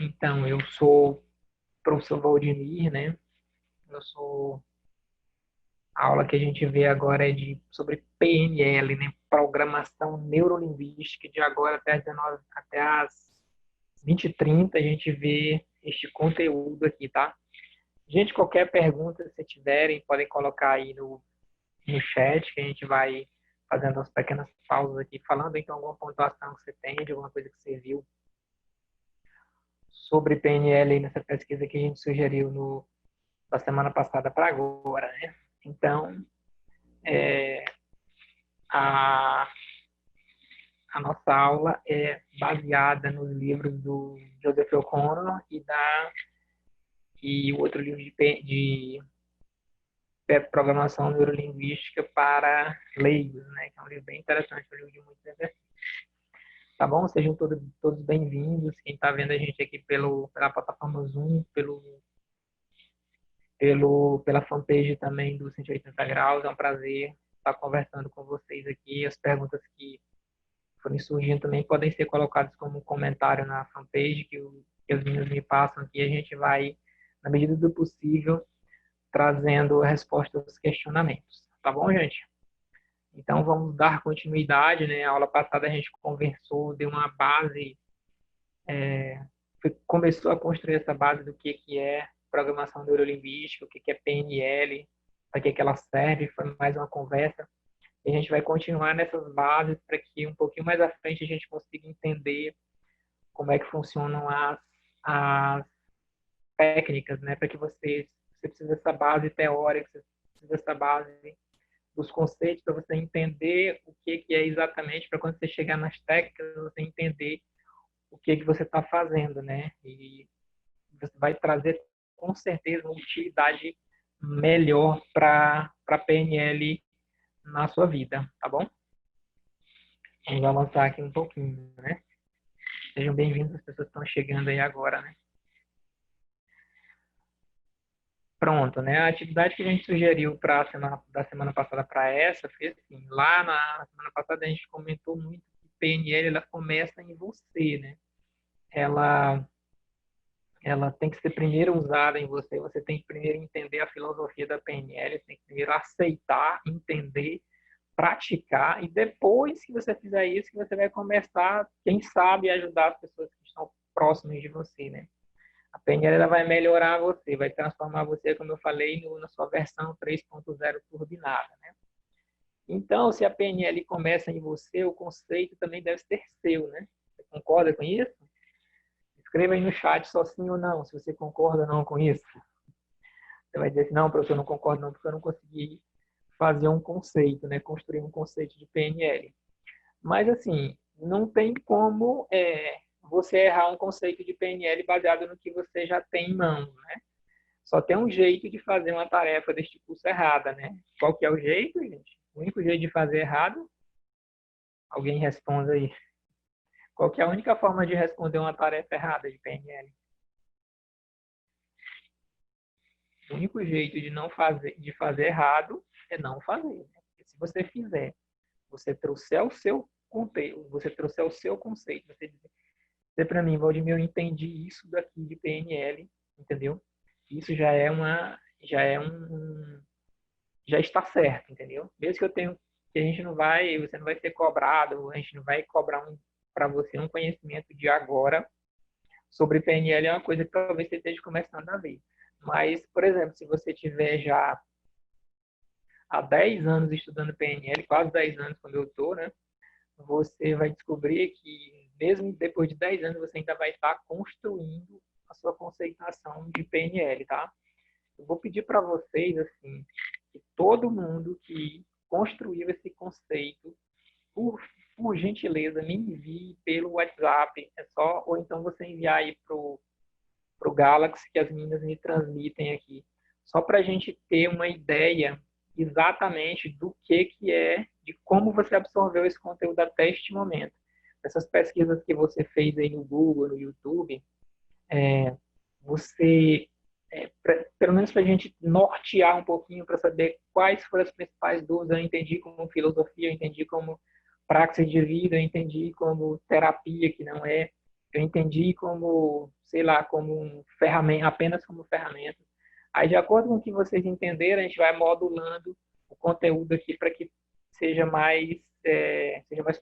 Então, eu sou o professor Valdemir, né? Eu sou... A aula que a gente vê agora é sobre PNL, né? Programação Neurolinguística, de agora até as 19, até as 20h30 a gente vê este conteúdo aqui, tá? Gente, qualquer pergunta que vocês tiverem, podem colocar aí no chat, que a gente vai fazendo umas pequenas pausas aqui, falando então alguma pontuação que você tem, de alguma coisa que você viu sobre PNL aí nessa pesquisa que a gente sugeriu da semana passada para agora, né? Então, a, a nossa aula é baseada nos livros do Joseph O'Connor e o outro livro de programação neurolinguística para leigos, né? Que é um livro bem interessante, um livro de muitos exercícios. Tá bom? Sejam todos bem-vindos. Quem está vendo a gente aqui pela plataforma Zoom, pela fanpage também do 180 Graus, é um prazer estar conversando com vocês aqui. As perguntas que forem surgindo também podem ser colocadas como comentário na fanpage que as meninas me passam aqui. A gente vai, na medida do possível, trazendo respostas aos questionamentos. Tá bom, gente? Então, vamos dar continuidade, né? A aula passada a gente conversou, deu uma base, começou a construir essa base do que é programação neurolinguística, o que é PNL, para que ela serve, foi mais uma conversa. E a gente vai continuar nessas bases para que um pouquinho mais à frente a gente consiga entender como é que funcionam as técnicas, né? Para que você precisa dessa base teórica, você precisa dessa base dos conceitos para você entender o que é exatamente, para quando você chegar nas técnicas, você entender o que você está fazendo, né? E você vai trazer, com certeza, uma utilidade melhor para a PNL na sua vida, tá bom? Vamos avançar aqui um pouquinho, né? Sejam bem-vindos as pessoas que estão chegando aí agora, né? Pronto, né? A atividade que a gente sugeriu da semana passada para essa foi assim, lá na semana passada a gente comentou muito que PNL ela começa em você, né? Ela ela tem que ser primeiro usada em você, você tem que primeiro entender a filosofia da PNL, você tem que primeiro aceitar, entender, praticar, e depois que você fizer isso, que você vai começar, quem sabe, a ajudar as pessoas que estão próximas de você, né? A PNL ela vai melhorar você, vai transformar você, como eu falei, na sua versão 3.0 turbinada, né? Então, se a PNL começa em você, o conceito também deve ser seu, né? Você concorda com isso? Escreva aí no chat só sim ou não, se você concorda ou não com isso. Você vai dizer assim, não, professor, eu não concordo não, porque eu não consegui fazer um conceito, né? Construir um conceito de PNL. Mas, assim, não tem como você errar um conceito de PNL baseado no que você já tem em mãos, né? Só tem um jeito de fazer uma tarefa deste curso errada, né? Qual que é o jeito, gente? O único jeito de fazer errado? Alguém responda aí. Qual que é a única forma de responder uma tarefa errada de PNL? O único jeito de fazer errado é não fazer, né? Porque se você fizer, você trouxer o seu conteúdo, você trouxer o seu conceito, você dizer para mim, Valdemir, eu entendi isso daqui de PNL, entendeu? Isso já está certo, entendeu? Mesmo que que você não vai ser cobrado, a gente não vai cobrar para você um conhecimento de agora sobre PNL, é uma coisa que talvez você esteja começando a ver. Mas, por exemplo, se você tiver já há 10 anos estudando PNL, quase 10 anos quando eu estou, né? Você vai descobrir que mesmo depois de 10 anos você ainda vai estar construindo a sua conceituação de PNL, tá? Eu vou pedir para vocês, assim, que todo mundo que construiu esse conceito, por, por gentileza, me envie pelo WhatsApp, ou então você enviar aí pro Galaxy, que as meninas me transmitem aqui, só para a gente ter uma ideia exatamente do que é, de como você absorveu esse conteúdo até este momento. Essas pesquisas que você fez aí no Google, no YouTube, você, pelo menos para a gente nortear um pouquinho, para saber quais foram as principais dúvidas, eu entendi como filosofia, eu entendi como praxis de vida, eu entendi como terapia, que não é. eu entendi como, sei lá, como um ferramenta, apenas como ferramenta. Aí, de acordo com o que vocês entenderam, a gente vai modulando o conteúdo aqui para que seja mais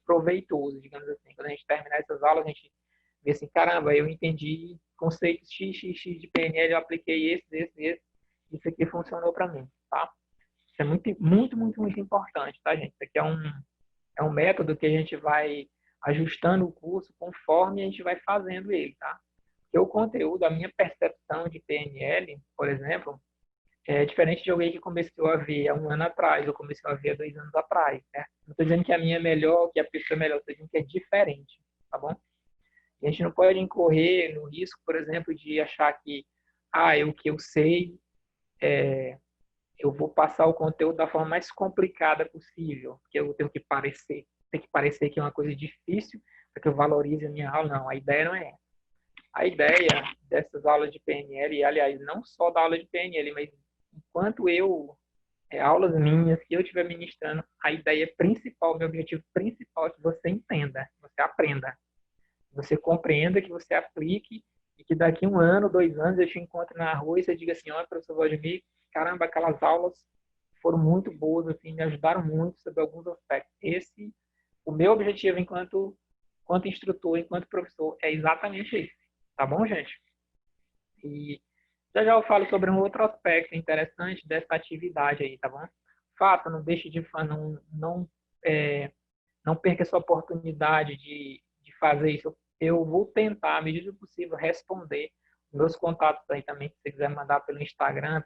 proveitoso, digamos assim. Quando a gente terminar essas aulas, a gente vê assim, caramba, eu entendi conceitos XXX de PNL, eu apliquei esse, isso aqui funcionou para mim, tá? Isso é muito, muito, muito, muito importante, tá, gente? Isso aqui é um método que a gente vai ajustando o curso conforme a gente vai fazendo ele, tá? Porque o conteúdo, a minha percepção de PNL, por exemplo, é diferente de alguém que começou a ver há um ano atrás, ou começou a ver há 2 anos atrás, né? Não estou dizendo que a minha é melhor, que a pessoa é melhor, estou dizendo que é diferente, tá bom? E a gente não pode incorrer no risco, por exemplo, de achar que, o que eu sei, eu vou passar o conteúdo da forma mais complicada possível, que eu tenho que parecer. Tem que parecer que é uma coisa difícil para que eu valorize a minha aula. Não, a ideia não é essa. A ideia dessas aulas de PNL, e aliás, não só da aula de PNL, mas enquanto aulas minhas que eu estiver ministrando, a ideia principal, meu objetivo principal é que você entenda, que você aprenda, que você compreenda, que você aplique e que daqui 1 ano, 2 anos eu te encontre na rua e você diga assim, olha, professor Vladimir, caramba, aquelas aulas foram muito boas, assim, me ajudaram muito sobre alguns aspectos. O meu objetivo enquanto instrutor, enquanto professor, é exatamente esse. Tá bom, gente? E já já eu falo sobre um outro aspecto interessante dessa atividade aí, tá bom? Fato, não deixe de não perca essa oportunidade de fazer isso. Eu vou tentar, à medida do possível, responder meus contatos aí também, se você quiser mandar pelo Instagram,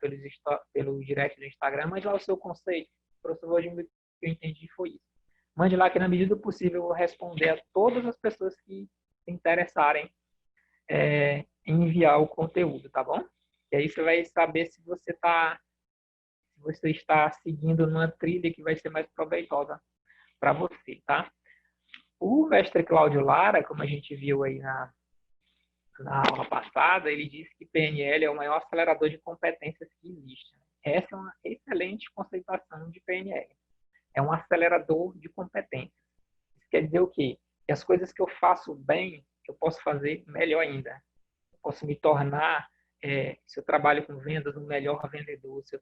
pelo direct do Instagram, mande lá o seu conceito. Professor Vladimir, o que eu entendi foi isso. Mande lá que, na medida do possível, eu vou responder a todas as pessoas que se interessarem em enviar o conteúdo, tá bom? E aí você vai saber se você está seguindo numa trilha que vai ser mais proveitosa para você, tá? O mestre Cláudio Lara, como a gente viu aí na aula passada, ele disse que PNL é o maior acelerador de competências que existe. Essa é uma excelente conceituação de PNL. É um acelerador de competências. Isso quer dizer o quê? Que as coisas que eu faço bem, eu posso fazer melhor ainda. Eu posso me tornar, se eu trabalho com vendas, um melhor vendedor. Se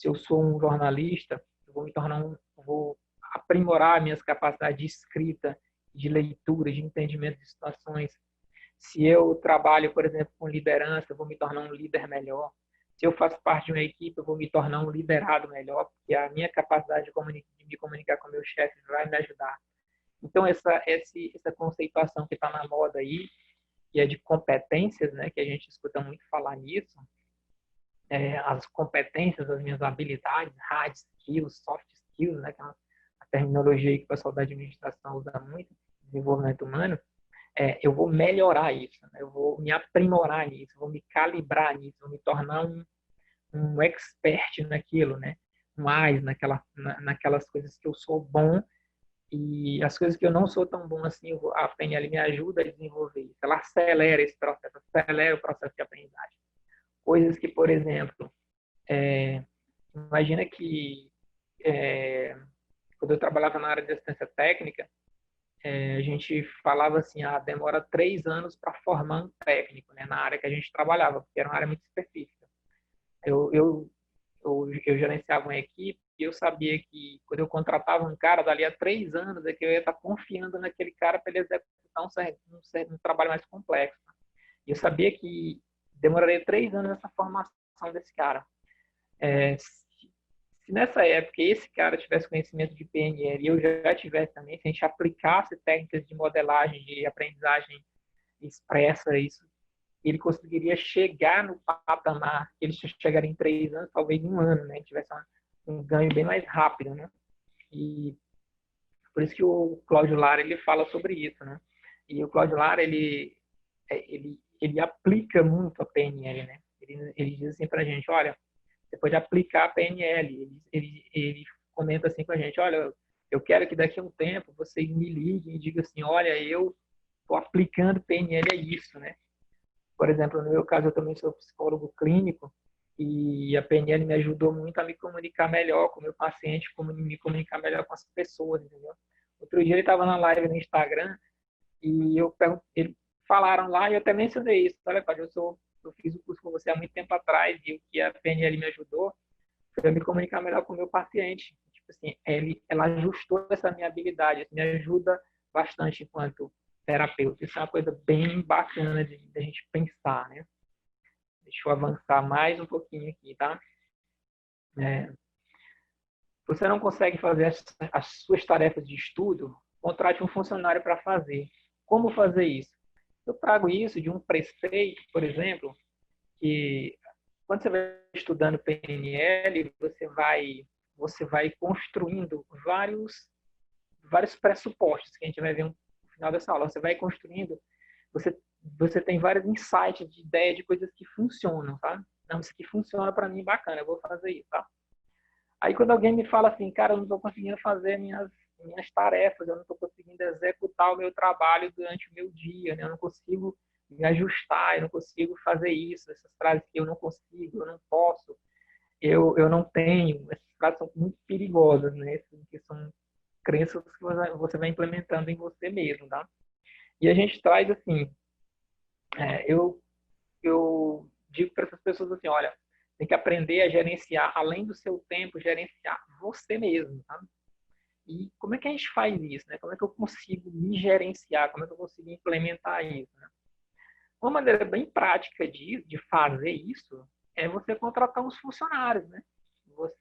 eu sou um jornalista, eu vou me tornar vou aprimorar minhas capacidades de escrita, de leitura, de entendimento de situações. Se eu trabalho, por exemplo, com liderança, eu vou me tornar um líder melhor. Se eu faço parte de uma equipe, eu vou me tornar um liderado melhor, porque a minha capacidade de me comunicar com meu chefe vai me ajudar. Então, essa conceituação que está na moda aí, que é de competências, né, que a gente escuta muito falar nisso, as competências, as minhas habilidades, hard skills, soft skills, né, que é a terminologia que o pessoal da administração usa muito, desenvolvimento humano, eu vou melhorar isso, né? Eu vou me aprimorar nisso, vou me calibrar nisso, vou me tornar um expert naquilo, né? Mais naquelas coisas que eu sou bom e as coisas que eu não sou tão bom assim, a PNL me ajuda a desenvolver isso. Ela acelera esse processo, acelera o processo de aprendizagem. Coisas que, por exemplo, imagina que quando eu trabalhava na área de assistência técnica, a gente falava assim, demora 3 anos para formar um técnico, né, na área que a gente trabalhava, porque era uma área muito específica. Eu gerenciava uma equipe e eu sabia que quando eu contratava um cara, dali a 3 anos, é que eu ia estar confiando naquele cara para ele executar um trabalho mais complexo. E eu sabia que demoraria 3 anos nessa formação desse cara. Se nessa época esse cara tivesse conhecimento de PNL e eu já tivesse também, se a gente aplicasse técnicas de modelagem, de aprendizagem expressa, isso, ele conseguiria chegar no patamar, ele chegaria em 3 anos, talvez em 1 ano, né? Tivesse um ganho bem mais rápido, né? E por isso que o Cláudio Lara, ele fala sobre isso, né? E o Cláudio Lara, ele aplica muito a PNL, né? Ele diz assim pra gente, olha, você pode aplicar a PNL. Ele comenta assim com a gente, olha, eu quero que daqui a um tempo vocês me liguem e digam assim, olha, eu estou aplicando PNL a isso, né? Por exemplo, no meu caso, eu também sou psicólogo clínico e a PNL me ajudou muito a me comunicar melhor com o meu paciente, me comunicar melhor com as pessoas, entendeu? Outro dia ele estava na live no Instagram e falaram lá, e eu até mencionei isso, olha, Cláudio, eu fiz o curso com você há muito tempo atrás, e o que a PNL me ajudou foi eu me comunicar melhor com o meu paciente. Tipo assim, ela ajustou essa minha habilidade, isso me ajuda bastante enquanto terapeuta. Isso é uma coisa bem bacana de a gente pensar, né? Deixa eu avançar mais um pouquinho aqui, tá? É, você não consegue fazer as suas tarefas de estudo, contrate um funcionário para fazer. Como fazer isso? Eu trago isso de um preceito, por exemplo, que quando você vai estudando PNL, você vai construindo vários pressupostos que a gente vai ver no final dessa aula. Você vai construindo, você você tem vários insights de ideia de coisas que funcionam, tá? Não, isso aqui funciona para mim, bacana, eu vou fazer isso, tá? Aí quando alguém me fala assim, cara, eu não estou conseguindo fazer minhas tarefas, eu não estou conseguindo executar o meu trabalho durante o meu dia, né? Eu não consigo me ajustar, eu não consigo fazer isso, essas frases que eu não consigo, eu não posso, eu não tenho, essas frases são muito perigosas, né? Que são crenças que você vai implementando em você mesmo, tá? E a gente traz assim, eu digo para essas pessoas assim, olha, tem que aprender a gerenciar, além do seu tempo, gerenciar você mesmo, tá? E como é que a gente faz isso, né? Como é que eu consigo me gerenciar? Como é que eu consigo implementar isso, né? Uma maneira bem prática de fazer isso é você contratar uns funcionários, né?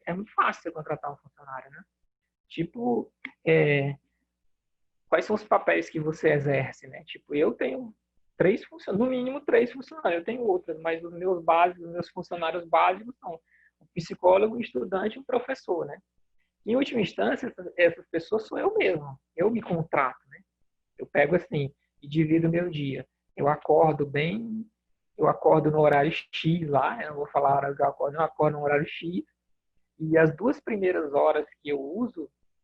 É muito fácil você contratar um funcionário, né? Tipo, é, quais são os papéis que você exerce, né? Tipo, eu tenho três funcionários, no mínimo três funcionários. Eu tenho outras, mas os meus funcionários básicos são o psicólogo, o estudante e o professor, né? Em última instância, essas pessoas sou eu mesmo. Eu me contrato, né? Eu pego assim e divido o meu dia. Eu acordo bem, eu acordo no horário X lá, eu não vou falar a hora que eu acordo no horário X, e as duas primeiras horas que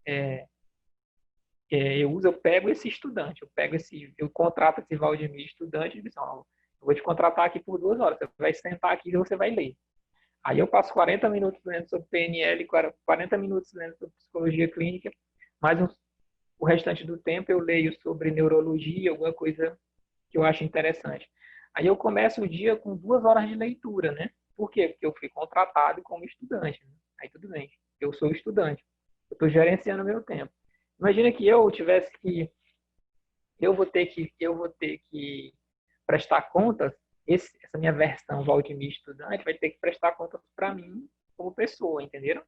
é, eu pego esse estudante, eu contrato esse Valdemir estudante e digo, assim, eu vou te contratar aqui por 2 horas, você vai sentar aqui e você vai ler. Aí eu passo 40 minutos lendo sobre PNL, 40 minutos lendo sobre psicologia clínica, mais o restante do tempo eu leio sobre neurologia, alguma coisa que eu acho interessante. Aí eu começo o dia com 2 horas de leitura, né? Por quê? Porque eu fui contratado como estudante. Né? Aí tudo bem, eu sou estudante, eu estou gerenciando o meu tempo. Imagina que eu vou ter que prestar contas, essa minha versão Valdemir estudante vai ter que prestar contas para mim como pessoa, entenderam?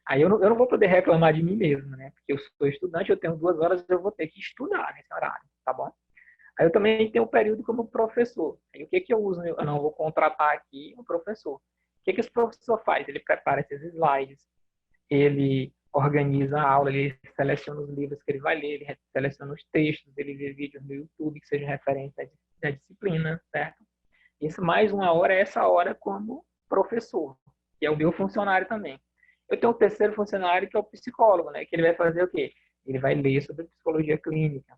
Aí eu não vou poder reclamar de mim mesmo, né? Porque eu sou estudante, eu tenho 2 horas, eu vou ter que estudar nesse horário, tá bom? Aí eu também tenho um período como professor. Aí o que que eu uso? Eu não vou contratar aqui um professor. O que que esse professor faz? Ele prepara esses slides, ele organiza a aula, ele seleciona os livros que ele vai ler, ele seleciona os textos, ele vê vídeos no YouTube que sejam referentes à disciplina, certo? Isso mais 1 hora é essa hora como professor, que é o meu funcionário também. Eu tenho um terceiro funcionário que é o psicólogo, né? Que ele vai fazer o quê? Ele vai ler sobre psicologia clínica,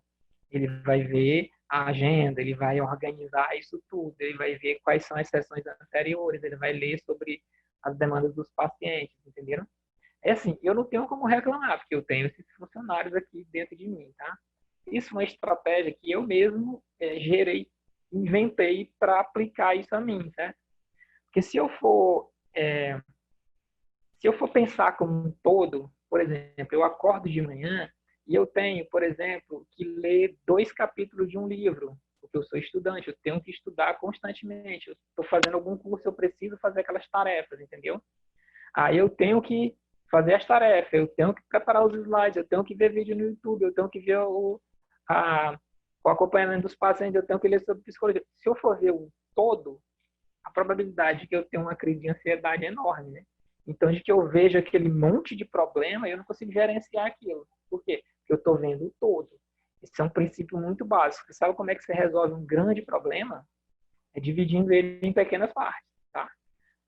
ele vai ver a agenda, ele vai organizar isso tudo, ele vai ver quais são as sessões anteriores, ele vai ler sobre as demandas dos pacientes, entenderam? É assim, eu não tenho como reclamar, porque eu tenho esses funcionários aqui dentro de mim, tá? Isso é uma estratégia que eu mesmo gerei, inventei para aplicar isso a mim, certo? Porque se eu for pensar como um todo, por exemplo, eu acordo de manhã e eu tenho, por exemplo, que ler 2 capítulos de um livro, porque eu sou estudante, eu tenho que estudar constantemente. Eu estou fazendo algum curso, eu preciso fazer aquelas tarefas, entendeu? Aí eu tenho que fazer as tarefas, eu tenho que preparar os slides, eu tenho que ver vídeo no YouTube, eu tenho que ver a, o acompanhamento dos pacientes, eu tenho que ler sobre psicologia. Se eu for ver o todo, a probabilidade de que eu tenha uma crise de ansiedade é enorme, né? Então, de que eu vejo aquele monte de problema, eu não consigo gerenciar aquilo. Por quê? Porque eu estou vendo o todo. Esse é um princípio muito básico. Você sabe como é que você resolve um grande problema? É dividindo ele em pequenas partes, tá?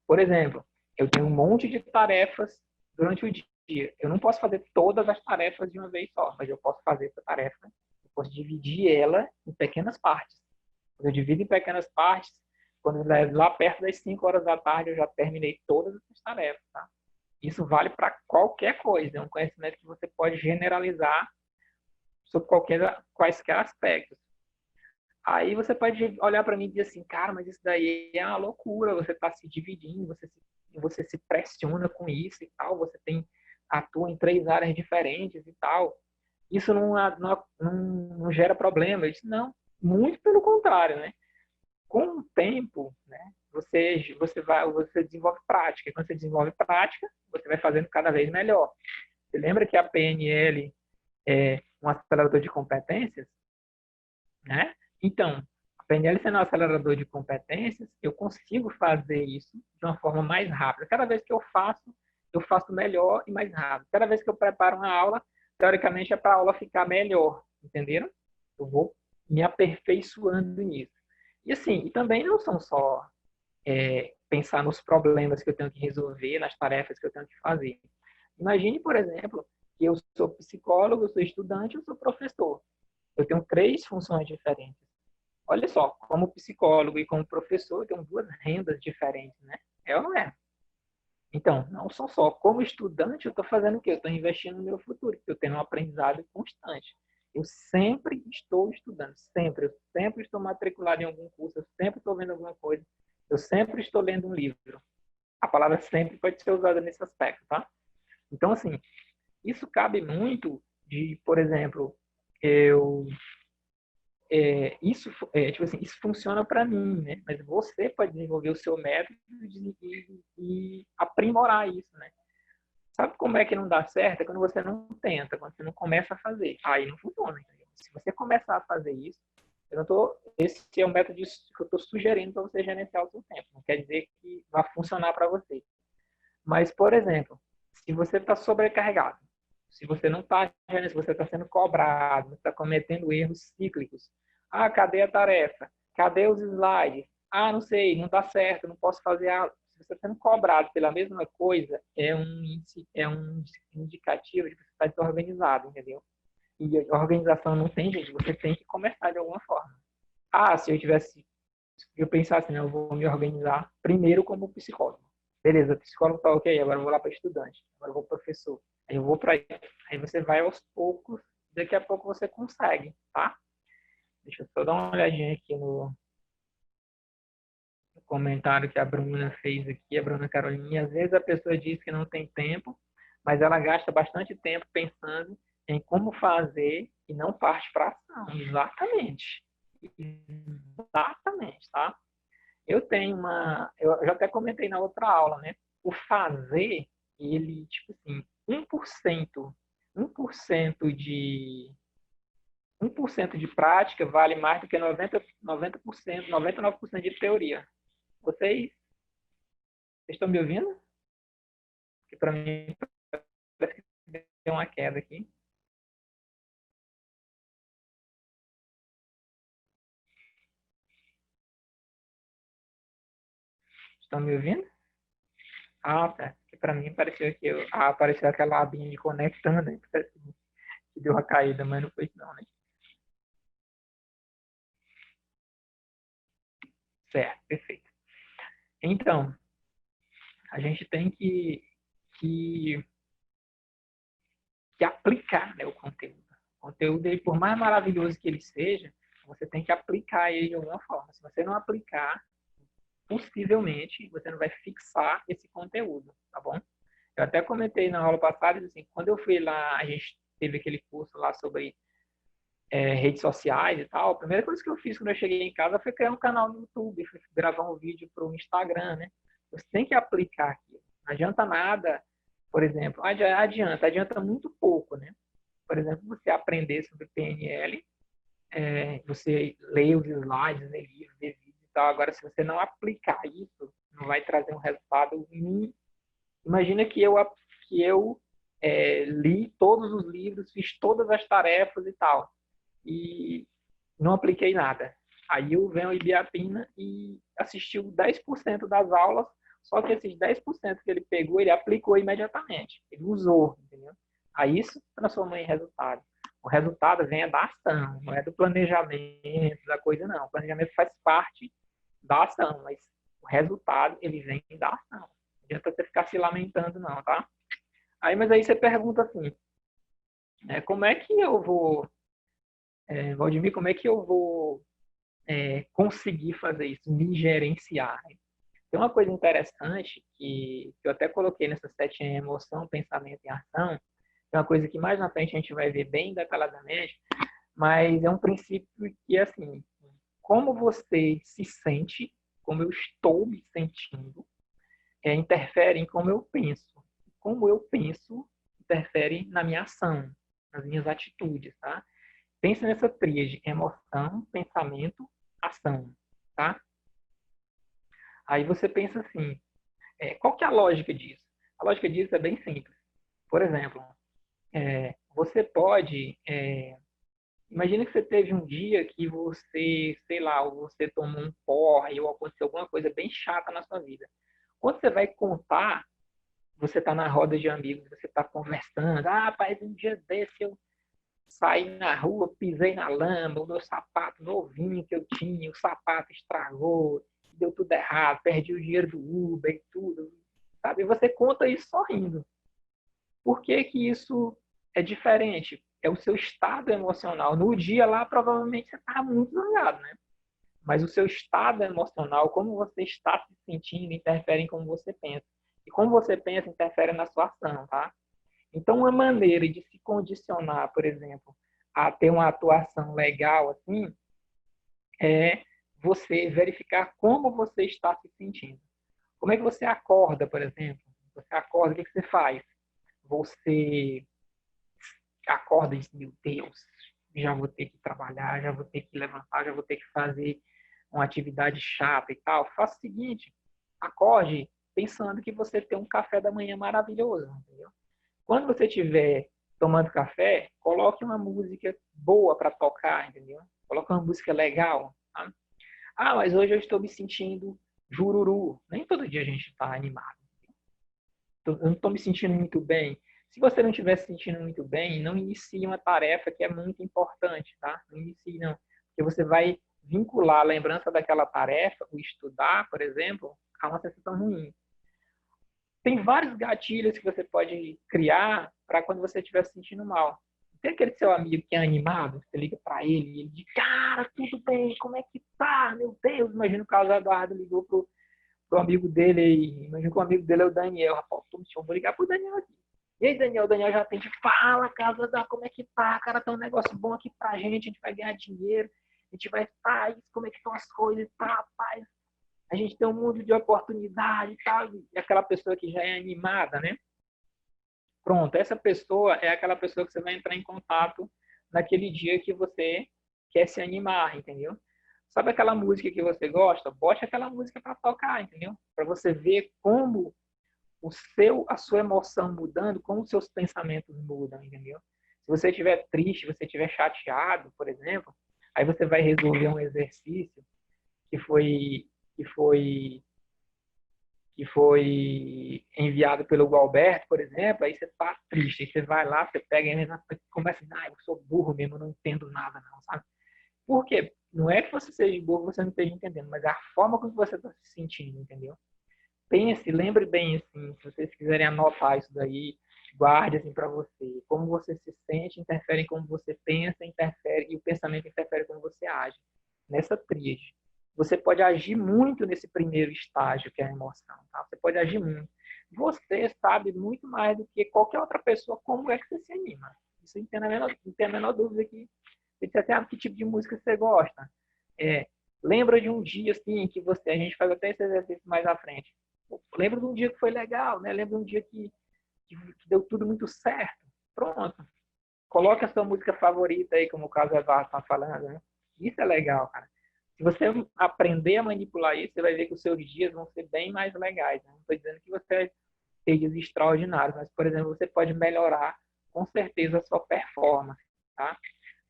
Por exemplo, eu tenho um monte de tarefas durante o dia. Eu não posso fazer todas as tarefas de uma vez só, mas eu posso fazer essa tarefa, eu posso dividir ela em pequenas partes. Quando eu divido em pequenas partes, quando lá perto das 5 horas da tarde eu já terminei todas essas tarefas, tá? Isso vale para qualquer coisa, é um conhecimento que você pode generalizar sobre quaisquer aspectos. Aí você pode olhar para mim e dizer assim, cara, mas isso daí é uma loucura, você está se dividindo, você se pressiona com isso e tal, você atua em 3 áreas diferentes e tal. Isso não gera problema. Eu disse, não, muito pelo contrário, né? Com o tempo, né, você desenvolve prática. E quando você desenvolve prática, você vai fazendo cada vez melhor. Você lembra que a PNL é um acelerador de competências, né? Então, a PNL sendo um acelerador de competências, eu consigo fazer isso de uma forma mais rápida. Cada vez que eu faço melhor e mais rápido. Cada vez que eu preparo uma aula, teoricamente é para a aula ficar melhor, entenderam? Eu vou me aperfeiçoando nisso. E assim, e também não são só pensar nos problemas que eu tenho que resolver, nas tarefas que eu tenho que fazer. Imagine, por exemplo, que eu sou psicólogo, eu sou estudante, eu sou professor. Eu tenho 3 funções diferentes. Olha só, como psicólogo e como professor, eu tenho 2 rendas diferentes, né? É ou não é? Então, não são só. Como estudante, eu estou fazendo o quê? Eu estou investindo no meu futuro, eu tenho um aprendizado constante. Eu sempre estou estudando, sempre. Eu sempre estou matriculado em algum curso, eu sempre estou vendo alguma coisa, eu sempre estou lendo um livro. A palavra sempre pode ser usada nesse aspecto, tá? Então, assim, isso cabe muito de, por exemplo, eu tipo assim, isso funciona para mim, né? Mas você pode desenvolver o seu método e aprimorar isso, né? Sabe como é que não dá certo? É quando você não tenta, quando você não começa a fazer. Aí não funciona, entendeu? Se você começar a fazer isso, esse é o método que eu estou sugerindo para você gerenciar o seu tempo. Não quer dizer que vai funcionar para você. Mas, por exemplo, se você está sobrecarregado, se você não está, se você está sendo cobrado, você está cometendo erros cíclicos. Ah, cadê a tarefa? Cadê os slides? Ah, não sei, não dá certo, não posso fazer a... Se você está sendo cobrado pela mesma coisa, é um indicativo de que você está desorganizado, entendeu? E a organização não tem jeito, você tem que começar de alguma forma. Ah, eu pensasse, assim, eu vou me organizar primeiro como psicólogo. Beleza, psicólogo tá ok, agora eu vou lá para estudante, agora eu vou professor, aí eu vou para aí você vai aos poucos, daqui a pouco você consegue, tá? Deixa eu só dar uma olhadinha aqui no comentário que a Bruna fez aqui, a Bruna Carolina. Às vezes a pessoa diz que não tem tempo, mas ela gasta bastante tempo pensando em como fazer e não parte para ação. Exatamente. Exatamente, tá? Eu já até comentei na outra aula, né? O fazer, ele, tipo assim, 1% de 1% de prática vale mais do que 90%, 99% de teoria. Vocês estão me ouvindo? Porque para mim parece que deu uma queda aqui. Estão me ouvindo? Ah, tá. Porque para mim pareceu apareceu aquela abinha de conectando, né? Que deu uma caída, mas não foi isso não, né? Certo, perfeito. Então, a gente tem que, que aplicar, né, o conteúdo. O conteúdo, ele, por mais maravilhoso que ele seja, você tem que aplicar ele de alguma forma. Se você não aplicar, possivelmente você não vai fixar esse conteúdo, tá bom? Eu até comentei na aula passada, assim, quando eu fui lá, a gente teve aquele curso lá sobre redes sociais e tal, a primeira coisa que eu fiz quando eu cheguei em casa foi criar um canal no YouTube, fui gravar um vídeo para o Instagram, né? Você tem que aplicar aquilo. Não adianta nada, por exemplo, adianta muito pouco, né? Por exemplo, você aprender sobre PNL, você ler os slides, ler livros, ver vídeos e tal. Agora, se você não aplicar isso, não vai trazer um resultado nenhum. Imagina que eu li todos os livros, fiz todas as tarefas e tal, e não apliquei nada. Aí eu venho ao Ibiapina e assistiu 10% das aulas, só que esses 10% que ele pegou, ele aplicou imediatamente. Ele usou, entendeu? Aí isso transformou em resultado. O resultado vem da ação, não é do planejamento, da coisa, não. O planejamento faz parte da ação, mas o resultado, ele vem da ação. Não adianta você ficar se lamentando, não, tá? Mas aí você pergunta assim, como é que eu vou, Valdemir, como é que eu vou conseguir fazer isso, me gerenciar. Tem uma coisa interessante que eu até coloquei nessa setinha emoção, pensamento e ação, é uma coisa que mais na frente a gente vai ver bem detalhadamente, mas é um princípio que, assim, como você se sente, como eu estou me sentindo, interfere em como eu penso. Como eu penso interfere na minha ação, nas minhas atitudes, tá? Pensa nessa tríade, emoção, pensamento, ação, tá? Aí você pensa assim, qual que é a lógica disso? A lógica disso é bem simples. Por exemplo, você pode... imagina que você teve um dia que você, sei lá, ou você tomou um porre ou aconteceu alguma coisa bem chata na sua vida. Quando você vai contar, você está na roda de amigos, você está conversando. Ah, rapaz, um dia desse eu saí na rua, pisei na lama, o meu sapato novinho que eu tinha, o sapato estragou, deu tudo errado, perdi o dinheiro do Uber e tudo, sabe? E você conta isso sorrindo. Por que que isso é diferente? É o seu estado emocional. No dia lá, provavelmente você está muito zangado, né? Mas o seu estado emocional, como você está se sentindo, interfere em como você pensa. E como você pensa, interfere na sua ação, tá? Então, uma maneira de se condicionar, por exemplo, a ter uma atuação legal, assim, é você verificar como você está se sentindo. Como é que você acorda, por exemplo? Você acorda, o que você faz? Você acorda e diz, meu Deus, já vou ter que trabalhar, já vou ter que levantar, já vou ter que fazer uma atividade chata e tal. Faça o seguinte, acorde pensando que você tem um café da manhã maravilhoso, entendeu? Quando você estiver tomando café, coloque uma música boa para tocar, entendeu? Coloque uma música legal. Tá? Ah, mas hoje eu estou me sentindo jururu. Nem todo dia a gente está animado. Eu não estou me sentindo muito bem. Se você não estiver se sentindo muito bem, não inicie uma tarefa que é muito importante, tá? Não inicie, não. Porque você vai vincular a lembrança daquela tarefa, o estudar, por exemplo, a uma sensação ruim. Tem vários gatilhos que você pode criar para quando você estiver se sentindo mal. Tem aquele seu amigo que é animado, você liga para ele e ele diz, cara, tudo bem, como é que tá? Meu Deus, imagina o Carlos Eduardo ligou pro amigo dele aí, imagina que o amigo dele é o Daniel, rapaz, eu vou ligar pro Daniel aqui. E aí, Daniel, o Daniel já atende, fala, Carlos Eduardo, como é que tá? Cara, tem um negócio bom aqui pra gente, a gente vai ganhar dinheiro, a gente vai estar, como é que estão as coisas, tá, rapaz, a gente tem um mundo de oportunidade e tal, e aquela pessoa que já é animada, né? Pronto, essa pessoa é aquela pessoa que você vai entrar em contato naquele dia que você quer se animar, entendeu? Sabe aquela música que você gosta? Bote aquela música para tocar, entendeu? Para você ver como a sua emoção mudando, como os seus pensamentos mudam, entendeu? Se você estiver triste, se você estiver chateado, por exemplo, aí você vai resolver um exercício que foi que foi que foi enviado pelo Gualberto, por exemplo, aí você tá triste, aí você vai lá, você pega e começa a dizer, eu sou burro mesmo, eu não entendo nada não, sabe? Por quê? Não é que você seja burro, você não esteja entendendo, mas é a forma como você está se sentindo, entendeu? Pense, lembre bem, assim, se vocês quiserem anotar isso daí, guarde assim para você. Como você se sente interfere em como você pensa, interfere e o pensamento interfere em como você age. Nessa tríade. Você pode agir muito nesse primeiro estágio, que é a emoção. Tá? Você pode agir muito. Você sabe muito mais do que qualquer outra pessoa como é que você se anima. Isso não tem a menor dúvida que você até que tipo de música você gosta. Lembra de um dia assim que a gente faz até esse exercício mais à frente. Lembra de um dia que foi legal, né? Lembra de um dia que deu tudo muito certo. Pronto. Coloque a sua música favorita aí, como o caso Eduardo está falando, né? Isso é legal, cara. Se você aprender a manipular isso, você vai ver que os seus dias vão ser bem mais legais. Né? Não estou dizendo que você tem dias extraordinários, mas, por exemplo, você pode melhorar com certeza a sua performance, tá?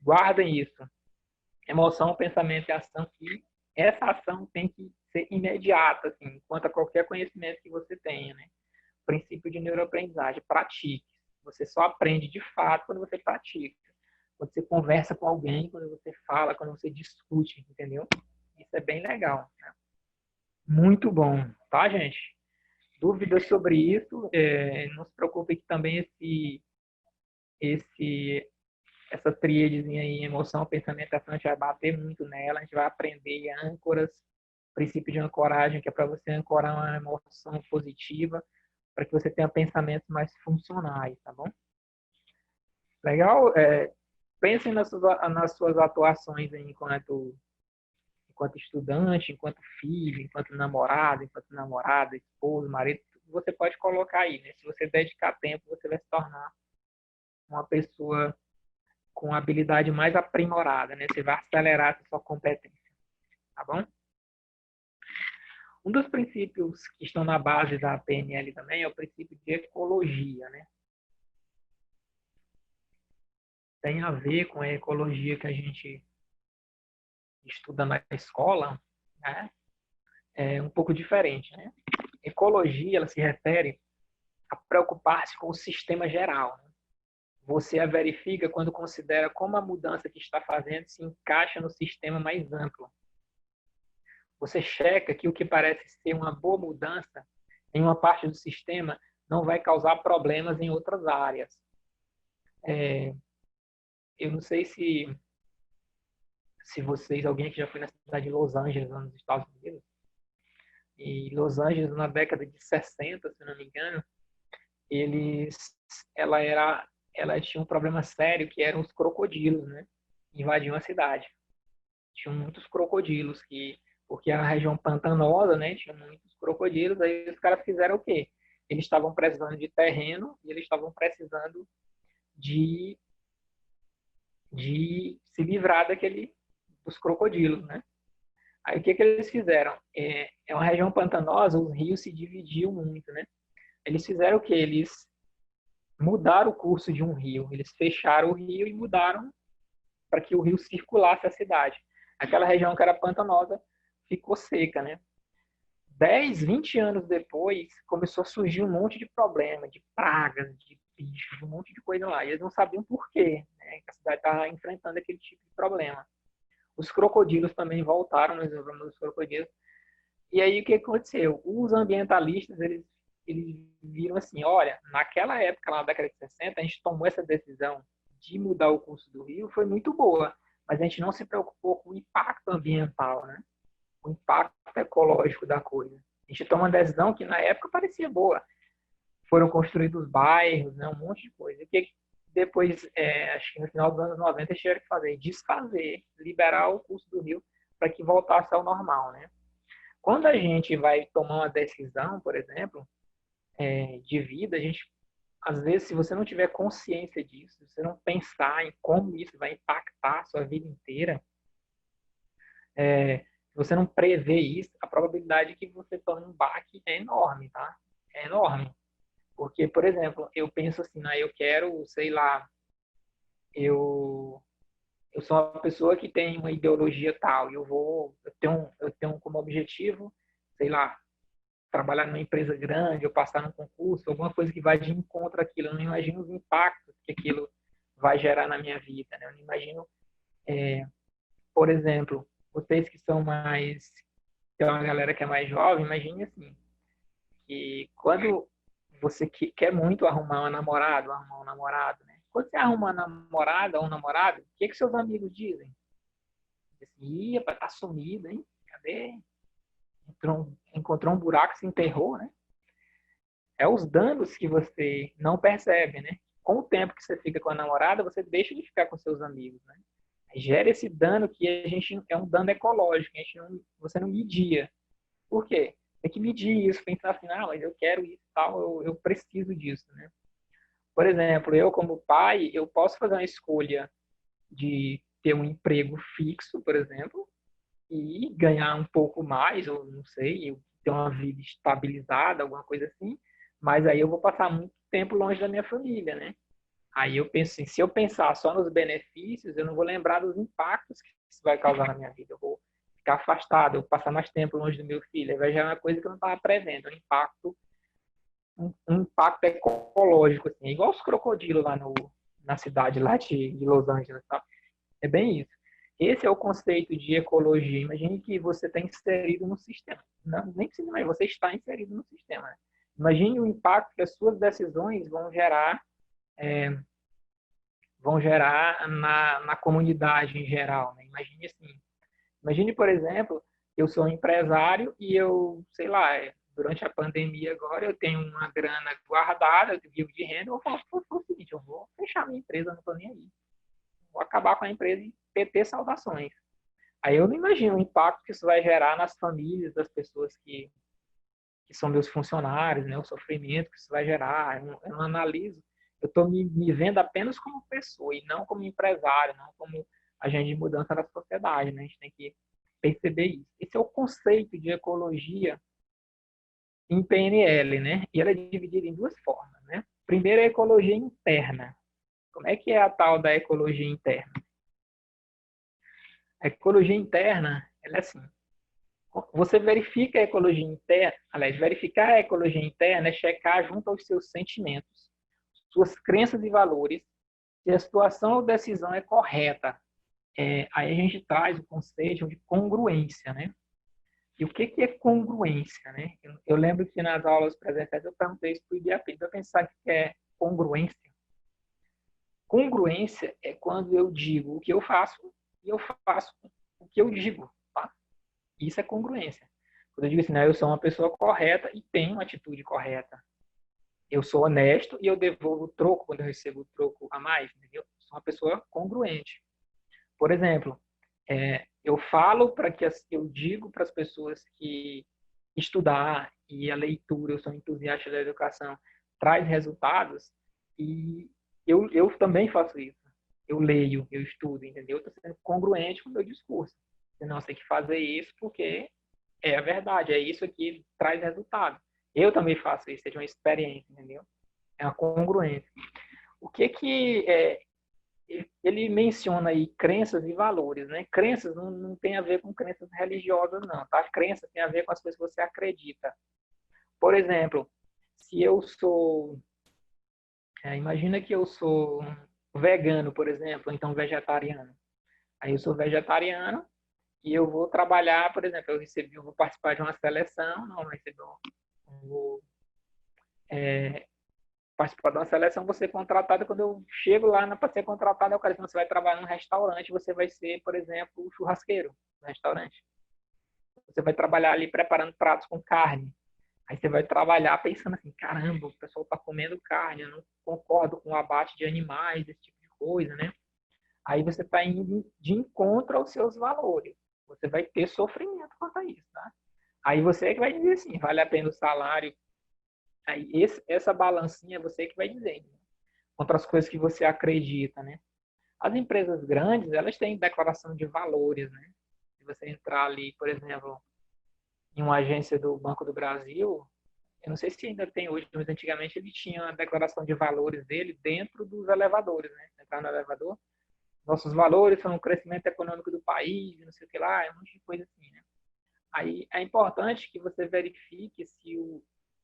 Guardem isso. Emoção, pensamento e ação. E essa ação tem que ser imediata, assim, quanto a qualquer conhecimento que você tenha, né? Princípio de neuroaprendizagem, pratique. Você só aprende de fato quando você pratica. Quando você conversa com alguém, quando você fala, quando você discute, entendeu? Isso é bem legal. Né? Muito bom, tá, gente? Dúvidas sobre isso, não se preocupe que também esse essa tríadezinha aí, emoção, pensamento e ação, a gente vai bater muito nela, a gente vai aprender âncoras, princípio de ancoragem, que é para você ancorar uma emoção positiva, para que você tenha pensamentos mais funcionais, tá bom? Legal? Pensem nas suas atuações aí enquanto estudante, enquanto filho, enquanto namorado, enquanto namorada, esposo, marido, você pode colocar aí, né? Se você dedicar tempo, você vai se tornar uma pessoa com habilidade mais aprimorada, né? Você vai acelerar a sua competência, tá bom? Um dos princípios que estão na base da PNL também é o princípio de ecologia, né? Tem a ver com a ecologia que a gente estuda na escola, né? É um pouco diferente, né? Ecologia, ela se refere a preocupar-se com o sistema geral, né? Você a verifica quando considera como a mudança que está fazendo se encaixa no sistema mais amplo. Você checa que o que parece ser uma boa mudança em uma parte do sistema não vai causar problemas em outras áreas. Eu não sei se vocês, alguém que já foi na cidade de Los Angeles, nos Estados Unidos, e Los Angeles, na década de 60, se não me engano, eles, ela era, ela tinha um problema sério que eram os crocodilos, né? Invadiam a cidade. Tinham muitos crocodilos porque a região pantanosa, né? Tinha muitos crocodilos. Aí os caras fizeram o quê? Eles estavam precisando de terreno e eles estavam precisando de, de se livrar dos crocodilos, né? Aí o que que eles fizeram? É uma região pantanosa, os rios se dividiam muito, né? Eles fizeram o quê? Eles mudaram o curso de um rio. Eles fecharam o rio e mudaram para que o rio circulasse a cidade. Aquela região que era pantanosa ficou seca, né? 10, 20 anos depois, começou a surgir um monte de problema, de pragas, de bichos, um monte de coisa lá. E eles não sabiam por quê, né? Que a cidade estava enfrentando aquele tipo de problema. Os crocodilos também voltaram, nós lembramos dos crocodilos. E aí o que aconteceu? Os ambientalistas, eles viram assim, olha, naquela época, lá na década de 60, a gente tomou essa decisão de mudar o curso do rio, foi muito boa, mas a gente não se preocupou com o impacto ambiental, né? O impacto ecológico da coisa. A gente tomou uma decisão que na época parecia boa. Foram construídos bairros, né? Um monte de coisa. E o que depois, acho que no final dos anos 90, eles tiveram que fazer? Desfazer, liberar o curso do rio para que voltasse ao normal, né? Quando a gente vai tomar uma decisão, por exemplo, de vida, a gente, às vezes, se você não tiver consciência disso, se você não pensar em como isso vai impactar a sua vida inteira, se você não prevê isso, a probabilidade que você tome um baque é enorme, tá? É enorme. Porque, por exemplo, eu penso assim, eu quero, sei lá, eu, eu sou uma pessoa que tem uma ideologia tal, e eu tenho como objetivo, sei lá, trabalhar numa empresa grande, ou passar num concurso, alguma coisa que vai de encontro àquilo. Eu não imagino os impactos que aquilo vai gerar na minha vida, né? Eu não imagino, por exemplo, vocês que são mais, tem uma galera que é mais jovem, imagine assim, que quando você quer muito arrumar uma namorada, arrumar um namorado, né? Quando você arruma uma namorada ou um namorado, o que seus amigos dizem? Dizem, ih, tá sumido, hein? Cadê? Encontrou um buraco, se enterrou, né? É os danos que você não percebe, né? Com o tempo que você fica com a namorada, você deixa de ficar com seus amigos, né? Gera esse dano que a gente é um dano ecológico, você não media. Por quê? Tem que medir isso, pensar assim, mas eu quero isso, tal, eu preciso disso, né? Por exemplo, eu como pai, eu posso fazer uma escolha de ter um emprego fixo, por exemplo, e ganhar um pouco mais, ou não sei, eu ter uma vida estabilizada, alguma coisa assim, mas aí eu vou passar muito tempo longe da minha família, né? Aí eu penso assim, se eu pensar só nos benefícios, eu não vou lembrar dos impactos que isso vai causar na minha vida. Eu vou ficar afastado, eu vou passar mais tempo longe do meu filho. Aí já é uma coisa que eu não estava prevendo, um impacto ecológico, assim, igual os crocodilos lá na cidade lá de Los Angeles, tá? É bem isso. Esse é o conceito de ecologia. Imagine que você está inserido no sistema. Não, nem precisa, mas você está inserido no sistema. Né? Imagine o impacto que as suas decisões vão gerar vão gerar na comunidade em geral, né? Imagine assim, imagine, por exemplo, eu sou um empresário e eu, sei lá, durante a pandemia agora eu tenho uma grana guardada, eu vivo de renda, eu faço o seguinte, eu vou fechar minha empresa, não estou nem aí. Vou acabar com a empresa e PT saudações. Aí eu não imagino o impacto que isso vai gerar nas famílias das pessoas que são meus funcionários, né? O sofrimento que isso vai gerar. Eu não analiso, eu estou me vendo apenas como pessoa e não como empresário, não como agente de mudança da sociedade, né? A gente tem que perceber isso. Esse é o conceito de ecologia em PNL, né? E ela é dividida em duas formas, né? Primeiro, é a ecologia interna. Como é que é a tal da ecologia interna? A ecologia interna, ela é assim, você verifica a ecologia interna, aliás, verificar a ecologia interna é checar junto aos seus sentimentos, suas crenças e valores, se a situação ou decisão é correta. Aí a gente traz o conceito de congruência, né? E o que é congruência, né? Eu lembro que nas aulas presenciais eu perguntei isso para o IDEAP, para pensar o que é congruência. Congruência é quando eu digo o que eu faço e eu faço o que eu digo, tá? Isso é congruência. Quando eu digo assim, não, eu sou uma pessoa correta e tenho uma atitude correta. Eu sou honesto e eu devolvo o troco quando eu recebo o troco a mais, entendeu? Sou uma pessoa congruente. Por exemplo, eu falo para que eu digo para as pessoas que estudar e a leitura, eu sou entusiasta da educação, traz resultados e eu também faço isso. Eu leio, eu estudo, entendeu? Estou sendo congruente com o meu discurso. Não, você tem que fazer isso porque é a verdade, é isso aqui que traz resultado. Eu também faço isso, é de uma experiência, entendeu? É uma congruência. O que que ele menciona aí crenças e valores, né? Crenças não tem a ver com crenças religiosas, não, tá? Crenças tem a ver com as coisas que você acredita. Por exemplo, se eu sou, imagina que eu sou vegano, por exemplo, ou então vegetariano. Aí eu sou vegetariano e eu vou trabalhar, por exemplo, eu vou participar de uma seleção, não recebi, vou participar de uma seleção, vou ser contratado. Quando eu chego lá para ser contratado, o cara diz, você vai trabalhar num restaurante, você vai ser, por exemplo, churrasqueiro no restaurante. Você vai trabalhar ali preparando pratos com carne. Aí você vai trabalhar pensando assim, caramba, o pessoal está comendo carne, eu não concordo com o abate de animais, esse tipo de coisa, né? Aí você está indo de encontro aos seus valores. Você vai ter sofrimento quanto a isso, tá? Aí você é que vai dizer assim, vale a pena o salário. Aí essa balancinha é você que vai dizer, né? Contra as coisas que você acredita, né? As empresas grandes, elas têm declaração de valores, né? Se você entrar ali, por exemplo, em uma agência do Banco do Brasil, eu não sei se ainda tem hoje, mas antigamente ele tinha a declaração de valores dele dentro dos elevadores, né? Entrar no elevador, nossos valores são o crescimento econômico do país, não sei o que lá, é um monte de coisa assim, né? Aí é importante que você verifique se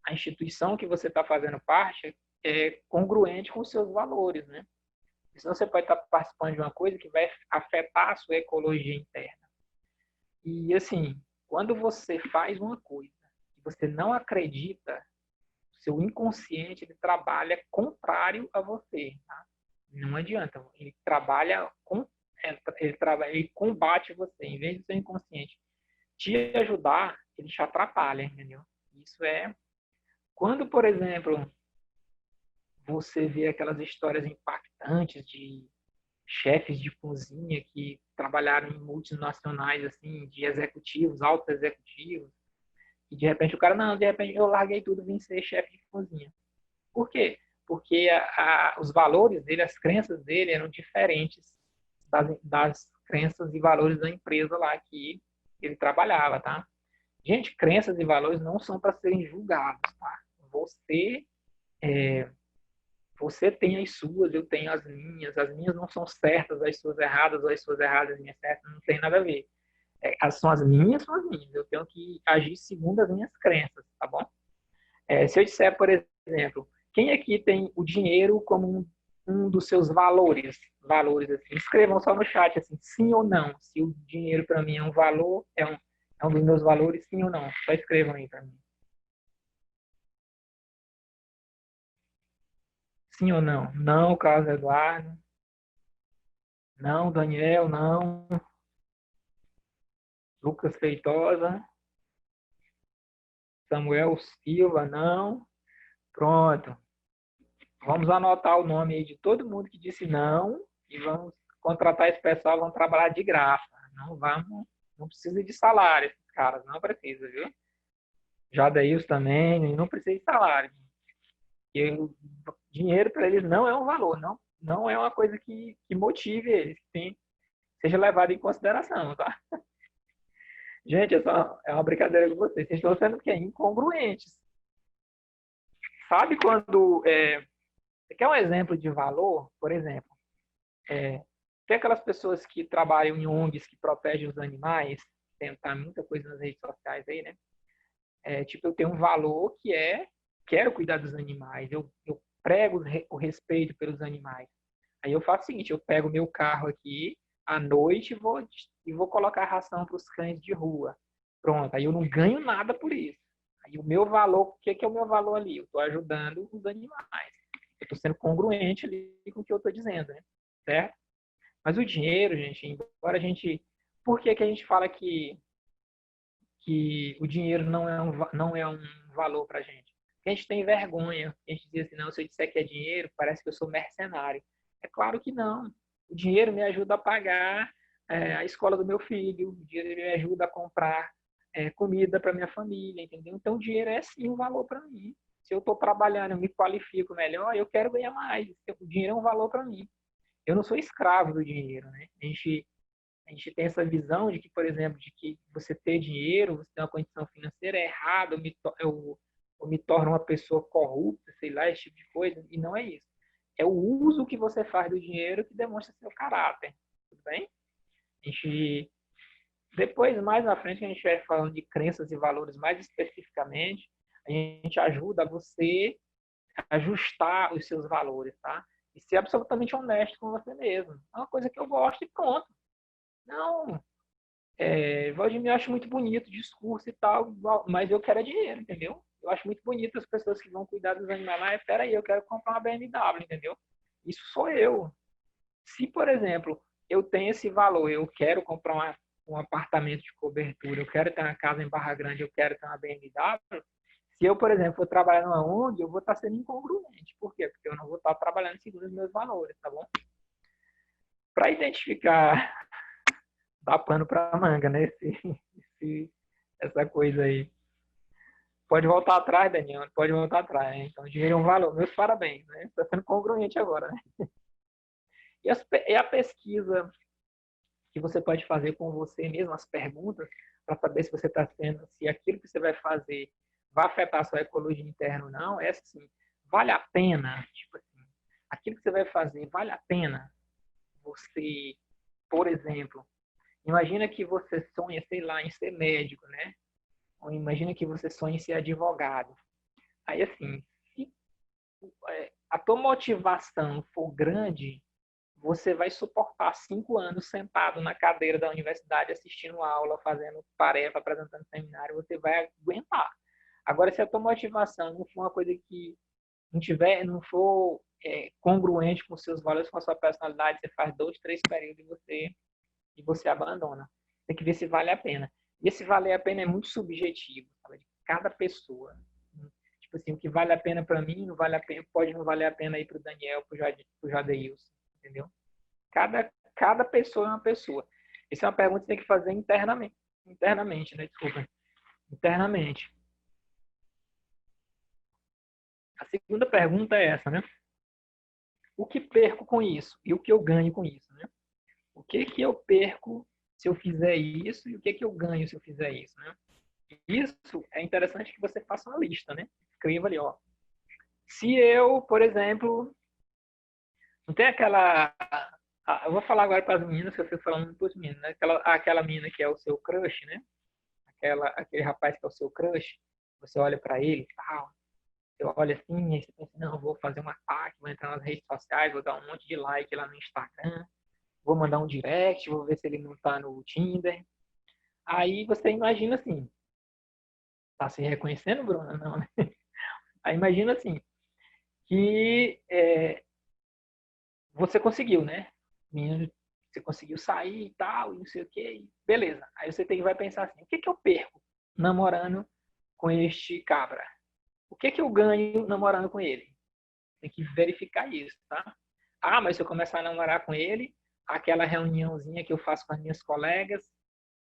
a instituição que você está fazendo parte é congruente com os seus valores, né? Senão você pode estar participando de uma coisa que vai afetar a sua ecologia interna. E assim, quando você faz uma coisa que você não acredita, seu inconsciente ele trabalha contrário a você, tá? Não adianta, ele trabalha ele combate você. Em vez do seu inconsciente te ajudar, ele te atrapalha, entendeu? Isso é quando, por exemplo, você vê aquelas histórias impactantes de chefes de cozinha que trabalharam em multinacionais, assim, de executivos, altos executivos, e de repente o cara, não, de repente eu larguei tudo e vim ser chefe de cozinha. Por quê? Porque os valores dele, as crenças dele eram diferentes das crenças e valores da empresa lá que ele trabalhava, tá? Gente, crenças e valores não são para serem julgados, tá? Você Você tem as suas, eu tenho as minhas não são certas, as suas erradas, ou as suas erradas, as minhas certas, não tem nada a ver. São as minhas, são as minhas. Eu tenho que agir segundo as minhas crenças, tá bom? Se eu disser, por exemplo, quem aqui tem o dinheiro como um dos seus valores? Valores, assim, escrevam só no chat, assim, sim ou não. Se o dinheiro para mim é um valor, é um dos meus valores, sim ou não. Só escrevam aí para mim. Sim ou não? Não, Carlos Eduardo. Não, Daniel, não. Lucas Feitosa. Samuel Silva, não. Pronto. Vamos anotar o nome aí de todo mundo que disse não e vamos contratar esse pessoal, vão trabalhar de graça. Não vamos, não precisa de salário, esses caras, não precisa, viu? Jadaíus também, não precisa de salário. E o dinheiro para eles não é um valor, não é uma coisa que motive eles, que seja levado em consideração, tá? Gente, é uma brincadeira com vocês. Vocês estão sendo o quê? Incongruentes. Sabe quando. Você quer um exemplo de valor? Por exemplo, tem aquelas pessoas que trabalham em ONGs que protegem os animais, tentar muita coisa nas redes sociais aí, né? Tipo, eu tenho um valor que quero cuidar dos animais, eu prego o respeito pelos animais. Aí eu faço o seguinte, eu pego meu carro aqui à noite e vou colocar ração para os cães de rua. Pronto, aí eu não ganho nada por isso. Aí o meu valor, o que é o meu valor ali? Eu estou ajudando os animais. Eu estou sendo congruente ali com o que eu estou dizendo, né? Certo? Mas o dinheiro, gente, embora a gente... Por que a gente fala que o dinheiro não é um valor para a gente? Porque a gente tem vergonha. A gente diz assim, não, se eu disser que é dinheiro, parece que eu sou mercenário. É claro que não. O dinheiro me ajuda a pagar a escola do meu filho, o dinheiro me ajuda a comprar comida para minha família, entendeu? Então, o dinheiro é sim um valor para mim. Se eu estou trabalhando, eu me qualifico melhor, eu quero ganhar mais. O dinheiro é um valor para mim. Eu não sou escravo do dinheiro, né? A gente tem essa visão de que, por exemplo, de que você ter dinheiro, você ter uma condição financeira é errado, eu me torno uma pessoa corrupta, sei lá, esse tipo de coisa, e não é isso. É o uso que você faz do dinheiro que demonstra seu caráter, tudo bem? A gente, depois, mais na frente, a gente vai falando de crenças e valores mais especificamente, a gente ajuda você a ajustar os seus valores, tá? E ser absolutamente honesto com você mesmo. É uma coisa que eu gosto e pronto. Não, Valdemir, eu acho muito bonito o discurso e tal, mas eu quero é dinheiro, entendeu? Eu acho muito bonito as pessoas que vão cuidar dos animais. Mas peraí, eu quero comprar uma BMW, entendeu? Isso sou eu. Se, por exemplo, eu tenho esse valor, eu quero comprar um apartamento de cobertura, eu quero ter uma casa em Barra Grande, eu quero ter uma BMW. Se eu, por exemplo, for trabalhar numa ONG, eu vou estar sendo incongruente. Por quê? Porque eu não vou estar trabalhando segundo os meus valores, tá bom? Para identificar, dá pano para manga, né? Essa coisa aí. Pode voltar atrás, Daniel, pode voltar atrás. Né? Então, dinheiro é um valor. Meus parabéns, né? Está sendo congruente agora, né? E a pesquisa que você pode fazer com você mesmo, as perguntas, para saber se você está sendo, se aquilo que você vai fazer vai afetar a sua ecologia interna ou não, é assim, vale a pena, tipo assim, aquilo que você vai fazer, vale a pena você, por exemplo, imagina que você sonha, sei lá, em ser médico, né? Ou imagina que você sonha em ser advogado. Aí, assim, se a tua motivação for grande, você vai suportar 5 anos sentado na cadeira da universidade, assistindo aula, fazendo tarefa, apresentando seminário, você vai aguentar. Agora, se a tua motivação não for uma coisa que não for congruente com seus valores, com a sua personalidade, você faz 2, 3 períodos e você abandona. Tem que ver se vale a pena. E esse valer a pena é muito subjetivo, sabe? De cada pessoa. Tipo assim, o que vale a pena para mim, não vale a pena, pode não valer a pena aí para o Daniel, para o Jadeilson, entendeu? Cada pessoa é uma pessoa. Essa é uma pergunta que você tem que fazer internamente, né? Desculpa. Internamente. A segunda pergunta é essa, né? O que perco com isso? E o que eu ganho com isso, né? O que eu perco se eu fizer isso e o que eu ganho se eu fizer isso, né? Isso é interessante que você faça uma lista, né? Escreva ali, ó. Se eu, por exemplo, não tem aquela... Eu vou falar agora para as meninas, que eu estou falando para os meninos, né? Aquela menina que é o seu crush, né? Aquele rapaz que é o seu crush, você olha para ele, tal, você olha assim, aí você pensa, não, vou fazer um ataque, vou entrar nas redes sociais, vou dar um monte de like lá no Instagram, vou mandar um direct, vou ver se ele não tá no Tinder. Aí você imagina assim, tá se reconhecendo, Bruna? Não, né? Aí imagina assim, que você conseguiu, né? Menino você conseguiu sair e tal, e não sei o quê, beleza. Aí você vai pensar assim, o que que eu perco namorando com este cabra? O que que eu ganho namorando com ele? Tem que verificar isso, tá? Ah, mas se eu começar a namorar com ele, aquela reuniãozinha que eu faço com as minhas colegas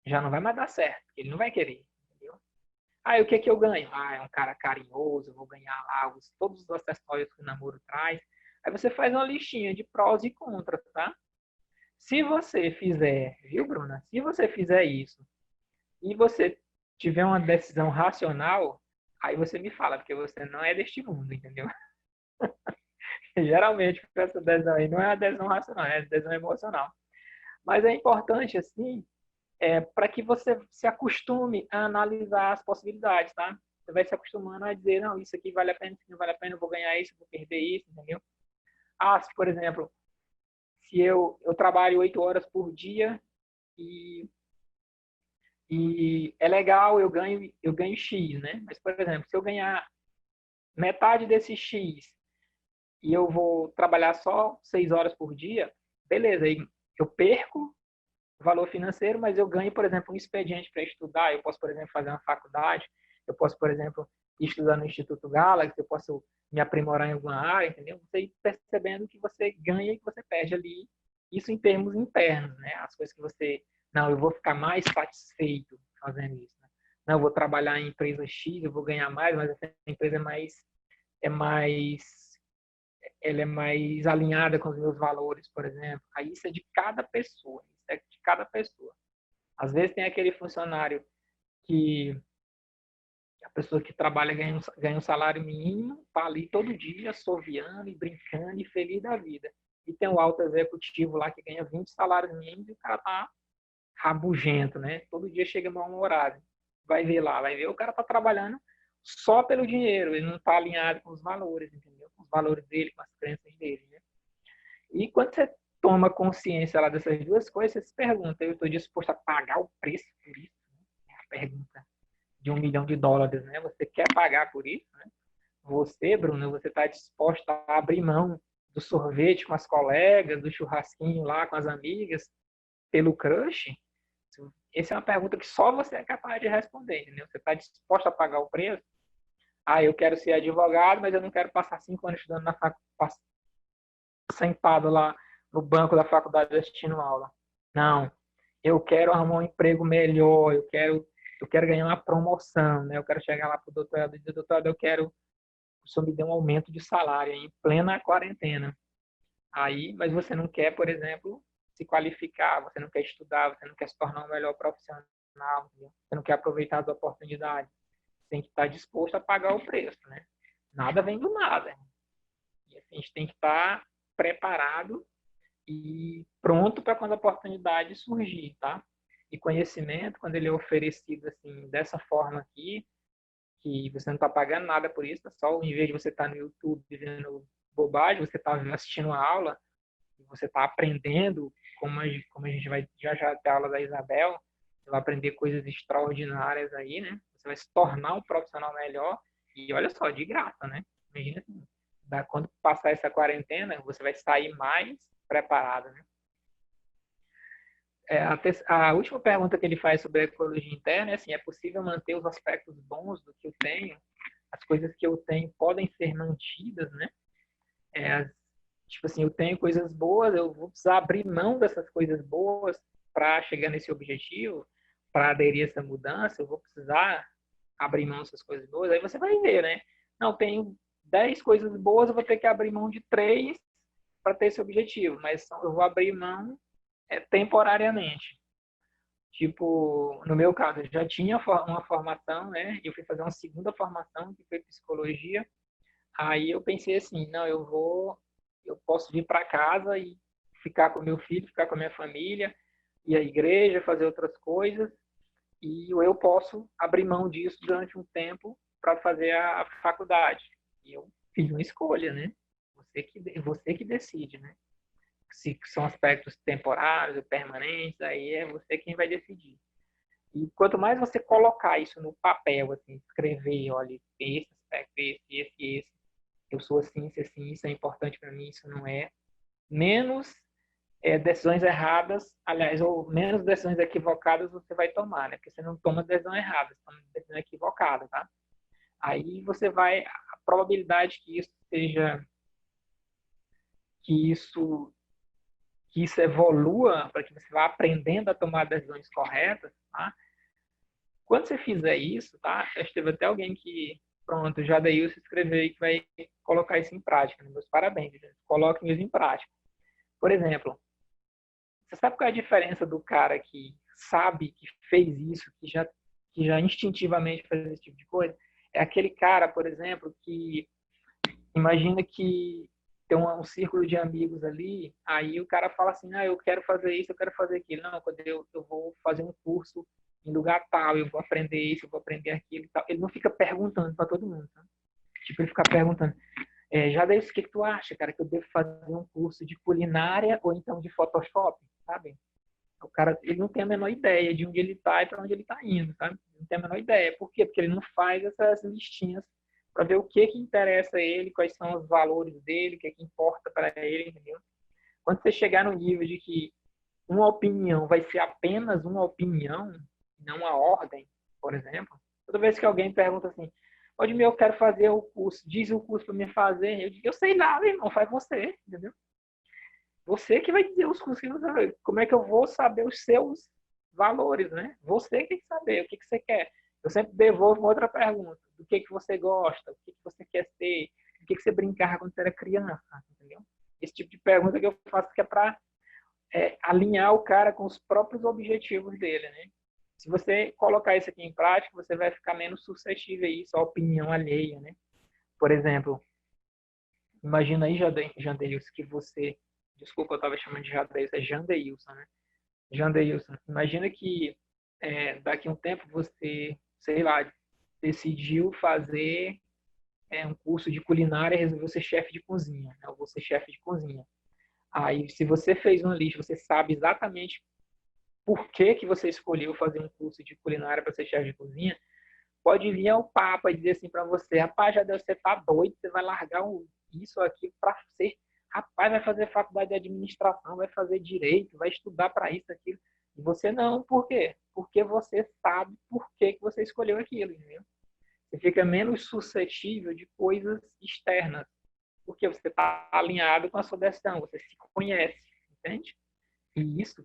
já não vai mais dar certo, ele não vai querer, entendeu? Ah, e o que que eu ganho? Ah, é um cara carinhoso, eu vou ganhar lá todos os acessórios que o namoro traz. Aí você faz uma listinha de prós e contras, tá? Se você fizer, viu, Bruna? Se você fizer isso e você tiver uma decisão racional, aí você me fala, porque você não é deste mundo, entendeu? Geralmente, essa decisão aí não é a decisão racional, é a decisão emocional. Mas é importante, assim, para que você se acostume a analisar as possibilidades, tá? Você vai se acostumando a dizer, não, isso aqui vale a pena, isso aqui não vale a pena, eu vou ganhar isso, eu vou perder isso, entendeu? Ah, se, por exemplo, se eu trabalho 8 horas por dia e, e é legal, eu ganho X, né? Mas, por exemplo, se eu ganhar metade desse X e eu vou trabalhar só 6 horas por dia, beleza, aí eu perco valor financeiro, mas eu ganho, por exemplo, um expediente para estudar. Eu posso, por exemplo, fazer uma faculdade. Eu posso, por exemplo, estudar no Instituto Galaxy. Eu posso me aprimorar em alguma área, entendeu? Você ir percebendo que você ganha e que você perde ali. Isso em termos internos, né? As coisas que você... Não, eu vou ficar mais satisfeito fazendo isso. Né? Não, eu vou trabalhar em empresa X, eu vou ganhar mais, mas essa empresa é mais ela é mais alinhada com os meus valores, por exemplo. Aí isso é de cada pessoa, isso é de cada pessoa. Às vezes tem aquele funcionário que a pessoa que trabalha ganha um salário mínimo, tá ali todo dia, assoviando e brincando e feliz da vida. E tem um alto executivo lá que ganha 20 salários mínimos e o cara tá rabugento, né? Todo dia chega mal-humorado. Vai ver lá, vai ver, o cara tá trabalhando só pelo dinheiro, ele não tá alinhado com os valores, entendeu? Com os valores dele, com as crenças dele, né? E quando você toma consciência lá dessas duas coisas, você se pergunta, eu estou disposto a pagar o preço por isso? É a pergunta de US$ 1 milhão, né? Você quer pagar por isso, né? Você, Bruno, você está disposto a abrir mão do sorvete com as colegas, do churrasquinho lá com as amigas, pelo crush? Essa é uma pergunta que só você é capaz de responder, entendeu? Você está disposto a pagar o preço? Ah, eu quero ser advogado, mas eu não quero passar 5 anos estudando na faculdade, sentado lá no banco da faculdade assistindo aula. Não, eu quero arrumar um emprego melhor, eu quero ganhar uma promoção, né? Eu quero chegar lá para o doutorado e dizer, doutorado, eu quero que o senhor me dê um aumento de salário em plena quarentena. Aí, mas você não quer, por exemplo, se qualificar, você não quer estudar, você não quer se tornar um melhor profissional, entendeu? Você não quer aproveitar as oportunidades. Você tem que estar disposto a pagar o preço, né? Nada vem do nada. E assim, a gente tem que estar preparado e pronto para quando a oportunidade surgir, tá? E conhecimento, quando ele é oferecido assim, dessa forma aqui, que você não está pagando nada por isso, só em vez de você estar no YouTube vendo bobagem, você está assistindo a aula, você está aprendendo, como a gente vai já já ter a aula da Isabel, você vai aprender coisas extraordinárias aí, né? Você vai se tornar um profissional melhor e olha só, de graça, né? Imagina assim, quando passar essa quarentena, você vai sair mais preparado, né? A última pergunta que ele faz sobre a ecologia interna é assim, é possível manter os aspectos bons do que eu tenho? As coisas que eu tenho podem ser mantidas, né? É, tipo assim, eu tenho coisas boas, eu vou precisar abrir mão dessas coisas boas para chegar nesse objetivo, para aderir a essa mudança, eu vou precisar abrir mão dessas coisas boas. Aí você vai ver, né? Não, tenho 10 coisas boas, eu vou ter que abrir mão de 3 para ter esse objetivo, mas eu vou abrir mão temporariamente. Tipo, no meu caso, eu já tinha uma formação, né? Eu fui fazer uma segunda formação, que foi psicologia. Aí eu pensei assim, não, eu posso vir para casa e ficar com meu filho, ficar com a minha família, ir à igreja, fazer outras coisas, e eu posso abrir mão disso durante um tempo para fazer a faculdade. E eu fiz uma escolha, né? Você que decide, né? Se são aspectos temporários ou permanentes, aí é você quem vai decidir. E quanto mais você colocar isso no papel, assim, escrever, olha, esse aspecto, esse, eu sou assim, isso é importante para mim, isso não é, menos decisões erradas, aliás, ou menos decisões equivocadas você vai tomar, né? Porque você não toma decisão errada, você toma decisão equivocada, tá? Aí você vai, a probabilidade que isso seja, que isso, que isso evolua, para que você vá aprendendo a tomar decisões corretas, tá? Quando você fizer isso, tá? Acho que teve até alguém que, pronto, já daí se escreveu aí que vai colocar isso em prática, né? Meus parabéns, gente. Coloquem isso em prática. Por exemplo, você sabe qual é a diferença do cara que sabe que fez isso, que já instintivamente faz esse tipo de coisa? É aquele cara, por exemplo, que imagina que tem um círculo de amigos ali, aí o cara fala assim, eu quero fazer isso, eu quero fazer aquilo. Não, quando eu vou fazer um curso em lugar tal, eu vou aprender isso, eu vou aprender aquilo e tal. Ele não fica perguntando para todo mundo, tá? Tipo, ele fica perguntando, já daí, o que tu acha, cara, que eu devo fazer um curso de culinária ou então de Photoshop, sabe? O cara, ele não tem a menor ideia de onde ele está e para onde ele está indo, sabe? Não tem a menor ideia. Por quê? Porque ele não faz essas listinhas para ver o que interessa a ele, quais são os valores dele, o que importa para ele, entendeu? Quando você chegar no nível de que uma opinião vai ser apenas uma opinião, não uma ordem, por exemplo, toda vez que alguém pergunta assim, onde eu quero fazer o curso, diz o curso para me fazer, eu digo, eu sei nada, irmão, faz você, entendeu? Você que vai dizer os cursos que você vai. Como é que eu vou saber os seus valores, né? Você que tem que saber o que você quer. Eu sempre devolvo uma outra pergunta. Do que você gosta? O que você quer ser? O que você brincava quando você era criança? Entendeu? Esse tipo de pergunta que eu faço que é para alinhar o cara com os próprios objetivos dele, né? Se você colocar isso aqui em prática, você vai ficar menos suscetível a isso, a opinião alheia, né? Por exemplo, imagina aí, Jandeilson, que você... Desculpa, eu estava chamando de Jandeilson, é Jandeilson, né? Jandeilson, imagina que daqui a um tempo você, sei lá, decidiu fazer um curso de culinária e resolveu ser chefe de cozinha, né? Eu vou ser chefe de cozinha. Aí, se você fez uma lista, você sabe exatamente por que você escolheu fazer um curso de culinária para ser chefe de cozinha, pode vir ao Papa e dizer assim para você, rapaz, já deu, você tá doido, você vai largar isso aqui para ser, rapaz, vai fazer faculdade de administração, vai fazer direito, vai estudar para isso, aquilo. E você não, por quê? Porque você sabe por que você escolheu aquilo, entendeu? Você fica menos suscetível de coisas externas, porque você está alinhado com a sua decisão, você se conhece, entende? E isso,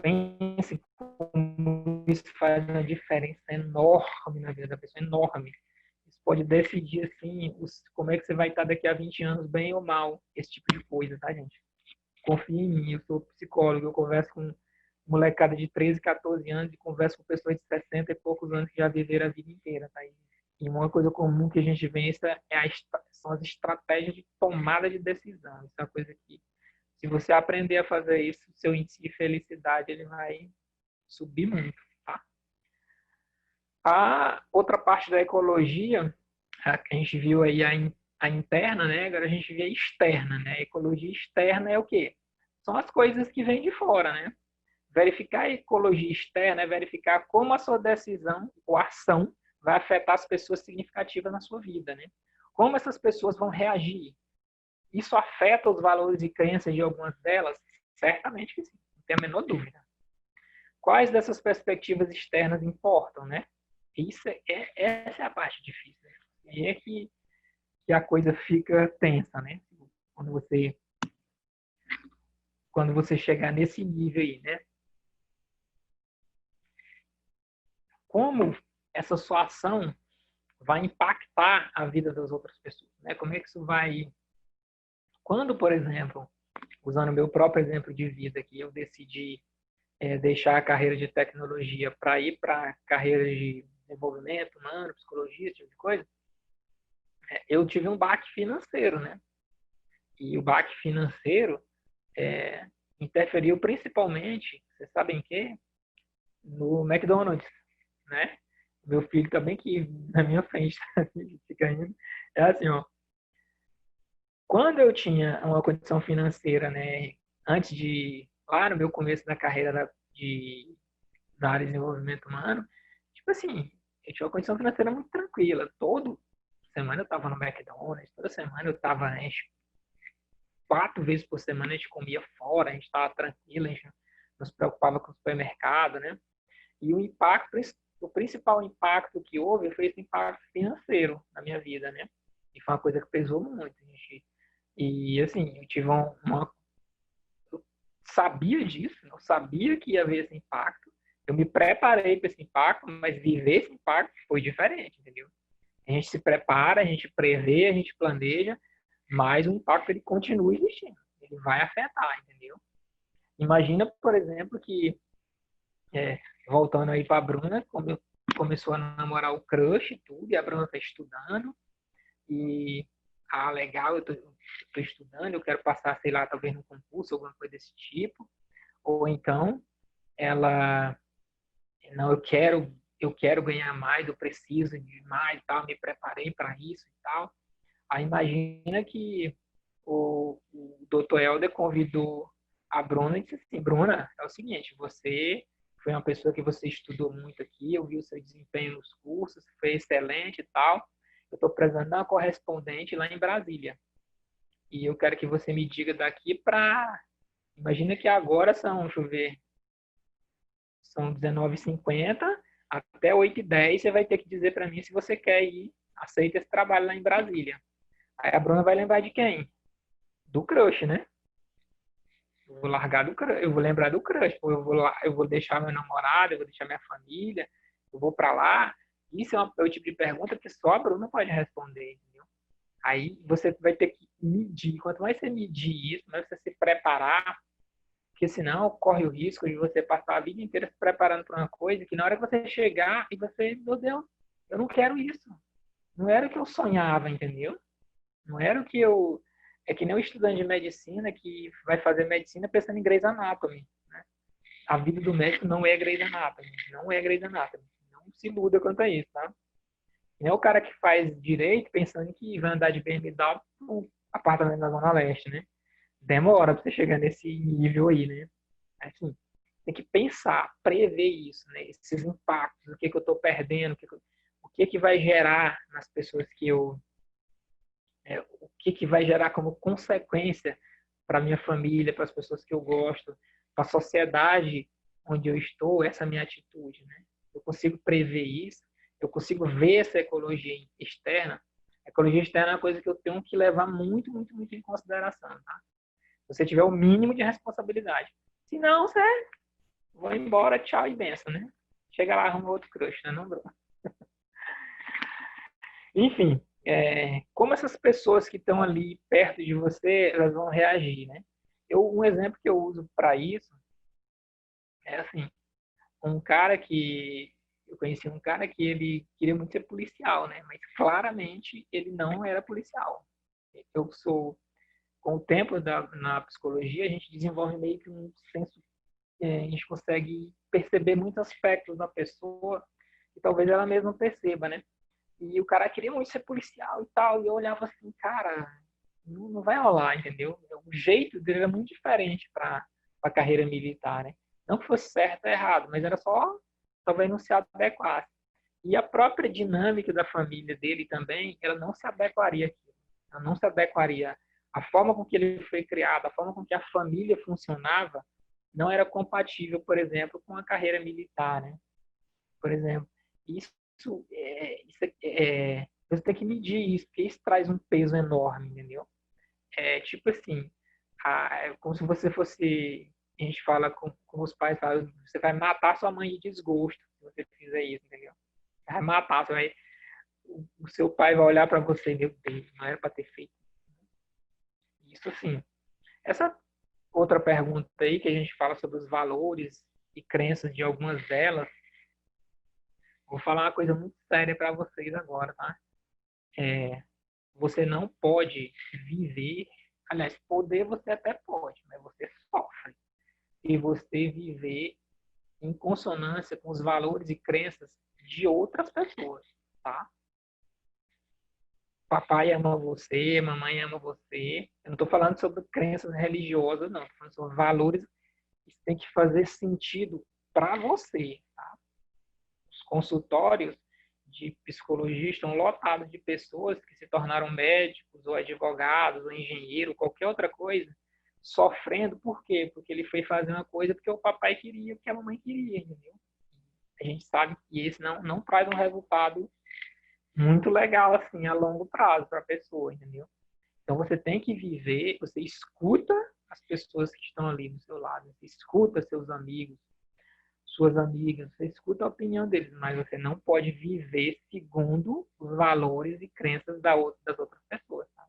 pense como isso faz uma diferença enorme na vida da pessoa, enorme. Isso pode decidir, assim, como é que você vai estar daqui a 20 anos, bem ou mal, esse tipo de coisa, tá, gente? Confia em mim, eu sou psicólogo, eu converso com molecada de 13, 14 anos e converso com pessoas de 60 e poucos anos que já viveram a vida inteira, tá? E uma coisa comum que a gente vê são as estratégias de tomada de decisão. Isso é uma coisa que, se você aprender a fazer isso, seu índice de felicidade ele vai subir muito, tá? A outra parte da ecologia, a gente viu aí a interna, né? Agora a gente vê a externa, né? A ecologia externa é o quê? São as coisas que vêm de fora, né? Verificar a ecologia externa é verificar como a sua decisão ou ação vai afetar as pessoas significativas na sua vida, né? Como essas pessoas vão reagir? Isso afeta os valores e crenças de algumas delas? Certamente que sim, não tem a menor dúvida. Quais dessas perspectivas externas importam, né? Essa é a parte difícil. Né? E é que a coisa fica tensa, né? Quando você chegar nesse nível aí, né? Como essa sua ação vai impactar a vida das outras pessoas, né? Como é que isso vai... Quando, por exemplo, usando o meu próprio exemplo de vida aqui, eu decidi deixar a carreira de tecnologia para ir para a carreira de desenvolvimento humano, psicologia, esse tipo de coisa, eu tive um baque financeiro, né? E o baque financeiro interferiu principalmente, vocês sabem que, no McDonald's, né? Meu filho também que na minha frente fica indo. É assim, ó. Quando eu tinha uma condição financeira, né, antes de, lá no meu começo da carreira da área de desenvolvimento humano, tipo assim, eu tinha uma condição financeira muito tranquila. Toda semana eu estava no McDonald's, toda semana eu estava, né, 4 vezes por semana a gente comia fora, a gente estava tranquilo, a gente não se preocupava com o supermercado, né? E o impacto, o principal impacto que houve foi esse impacto financeiro na minha vida, né? E foi uma coisa que pesou muito, gente. E assim, eu tive eu sabia disso, eu sabia que ia haver esse impacto. Eu me preparei para esse impacto, mas viver esse impacto foi diferente, entendeu? A gente se prepara, a gente prevê, a gente planeja, mas o impacto ele continua existindo. Ele vai afetar, entendeu? Imagina, por exemplo, que voltando aí para a Bruna, começou a namorar o crush e tudo, e a Bruna está estudando, e, legal, eu tô estudando, eu quero passar, sei lá, talvez num concurso, alguma coisa desse tipo, ou então ela, não, eu quero ganhar mais, eu preciso de mais, tal, me preparei para isso e tal. Aí imagina que o Dr. Helder convidou a Bruna e disse assim, Bruna, é o seguinte, você foi uma pessoa que você estudou muito aqui, eu vi o seu desempenho nos cursos, foi excelente e tal. Eu estou precisando de uma correspondente lá em Brasília. E eu quero que você me diga daqui para... Imagina que agora são, deixa eu ver, são 19h50, até 8h10 você vai ter que dizer para mim se você quer ir, aceita esse trabalho lá em Brasília. Aí a Bruna vai lembrar de quem? Do crush, né? Eu vou largar do crush, eu vou lembrar do crush, eu vou lá, eu vou deixar meu namorado, eu vou deixar minha família, eu vou para lá. Isso é o tipo de pergunta que só a Bruna pode responder, entendeu? Aí você vai ter que medir. Quanto mais você medir isso, mais você se preparar, porque senão corre o risco de você passar a vida inteira se preparando para uma coisa que na hora que você chegar e você, meu Deus, eu não quero isso. Não era o que eu sonhava, entendeu? Não era o que eu. É que nem o estudante de medicina que vai fazer medicina pensando em Grey's Anatomy. Né? A vida do médico não é Grey's Anatomy. Não é Grey's Anatomy. Não se iluda quanto a isso, tá? Não é o cara que faz direito pensando que vai andar de BMW no apartamento da Zona Leste, né? Demora para você chegar nesse nível aí, né? Assim, tem que pensar, prever isso, né? Esses impactos, o que que eu estou perdendo, o que que vai gerar nas pessoas que eu o que, que vai gerar como consequência para minha família, para as pessoas que eu gosto, para a sociedade onde eu estou, essa minha atitude, né? Eu consigo prever isso, eu consigo ver essa ecologia externa. A ecologia externa é uma coisa que eu tenho que levar muito, muito, muito em consideração, tá? Se você tiver o mínimo de responsabilidade. Se não, você vai embora, tchau e benção, né? Chega lá, arruma outro crush, né? Não, Bruno? Enfim, como essas pessoas que estão ali perto de você, elas vão reagir, né? Um exemplo que eu uso para isso é assim, eu conheci um cara que ele queria muito ser policial, né? Mas claramente ele não era policial. Eu sou, com o tempo na psicologia, a gente desenvolve meio que um senso, a gente consegue perceber muitos aspectos da pessoa que talvez ela mesma perceba, né? E o cara queria muito ser policial e tal. E eu olhava assim, cara, não vai rolar, entendeu? O jeito dele era muito diferente para a carreira militar, né? Não que fosse certo ou errado, mas era só talvez não se adequasse. E a própria dinâmica da família dele também, ela não se adequaria àquilo. Ela não se adequaria. A forma com que ele foi criado, a forma com que a família funcionava, não era compatível, por exemplo, com a carreira militar, né? Por exemplo. Você tem que medir isso, porque isso traz um peso enorme, entendeu? É tipo assim, é como se você fosse, a gente fala com os pais, fala, você vai matar sua mãe de desgosto se você fizer isso, entendeu? Vai matar, o seu pai vai olhar para você, meu Deus, não era para ter feito isso assim. Essa outra pergunta aí que a gente fala sobre os valores e crenças de algumas delas, vou falar uma coisa muito séria para vocês agora, tá? Você não pode viver, aliás, poder você até pode, mas você sofre. E você viver em consonância com os valores e crenças de outras pessoas, tá? Papai ama você, mamãe ama você. Eu não estou falando sobre crenças religiosas, não. Estou falando sobre valores que têm que fazer sentido para você, tá? Os consultórios de psicologia estão lotados de pessoas que se tornaram médicos, ou advogados, ou engenheiro, qualquer outra coisa, sofrendo. Por quê? Porque ele foi fazer uma coisa porque o papai queria, porque a mamãe queria, entendeu? A gente sabe que esse não traz um resultado muito legal, assim, a longo prazo para a pessoa, entendeu? Então, você tem que viver, você escuta as pessoas que estão ali do seu lado, você escuta seus amigos, suas amigas, você escuta a opinião deles, mas você não pode viver segundo os valores e crenças das outras pessoas. Tá?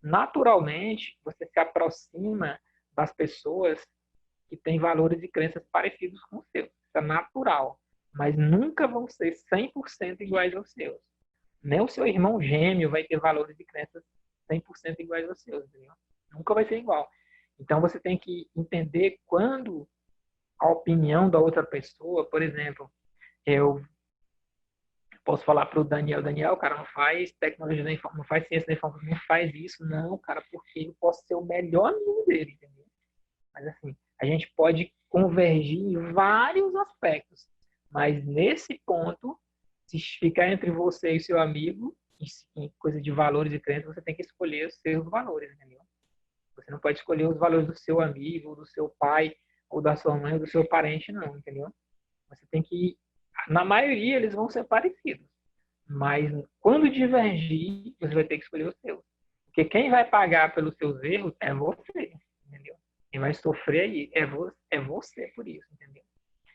Naturalmente, você se aproxima das pessoas que têm valores e crenças parecidos com os seus. Isso é natural. Mas nunca vão ser 100% iguais aos seus. Nem o seu irmão gêmeo vai ter valores e crenças 100% iguais aos seus. Entendeu? Nunca vai ser igual. Então, você tem que entender quando a opinião da outra pessoa, por exemplo, eu posso falar para o Daniel, cara, não faz tecnologia da informação, não faz ciência da informação, não faz isso, não, cara, porque eu posso ser o melhor amigo dele, entendeu? Mas assim, a gente pode convergir em vários aspectos, mas nesse ponto, se ficar entre você e seu amigo, em coisa de valores e crenças, você tem que escolher os seus valores, entendeu? Você não pode escolher os valores do seu amigo, ou do seu pai, ou da sua mãe, ou do seu parente, não, entendeu? Você tem que, na maioria, eles vão ser parecidos. Mas quando divergir, você vai ter que escolher o seu. Porque quem vai pagar pelos seus erros é você, entendeu? Quem vai sofrer aí é você por isso, entendeu?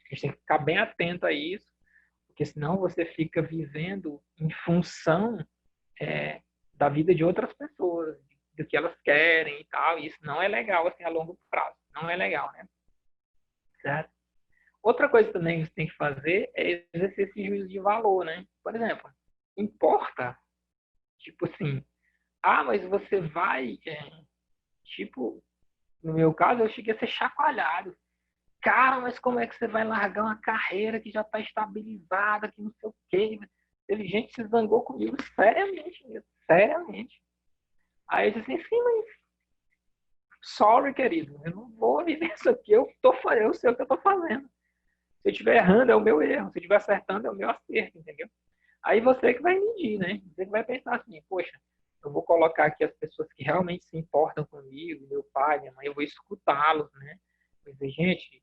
A gente tem que ficar bem atento a isso, porque senão você fica vivendo em função da vida de outras pessoas, do que elas querem e tal. E isso não é legal assim a longo prazo. Não é legal, né? Certo? Outra coisa também que você tem que fazer é exercer esse juízo de valor, né? Por exemplo, importa, tipo assim, mas você vai, tipo, no meu caso, eu cheguei a ser chacoalhado. Cara, mas como é que você vai largar uma carreira que já está estabilizada, que não sei o quê? Teve gente que se zangou comigo seriamente, mesmo, seriamente. Aí eu disse assim, sim, mas sorry, querido, eu não vou viver isso aqui, eu sei o que eu tô fazendo. Se eu estiver errando, é o meu erro. Se eu estiver acertando, é o meu acerto, entendeu? Aí você que vai medir, né? Você que vai pensar assim, poxa, eu vou colocar aqui as pessoas que realmente se importam comigo, meu pai, minha mãe, eu vou escutá-los, né? Vou dizer, gente,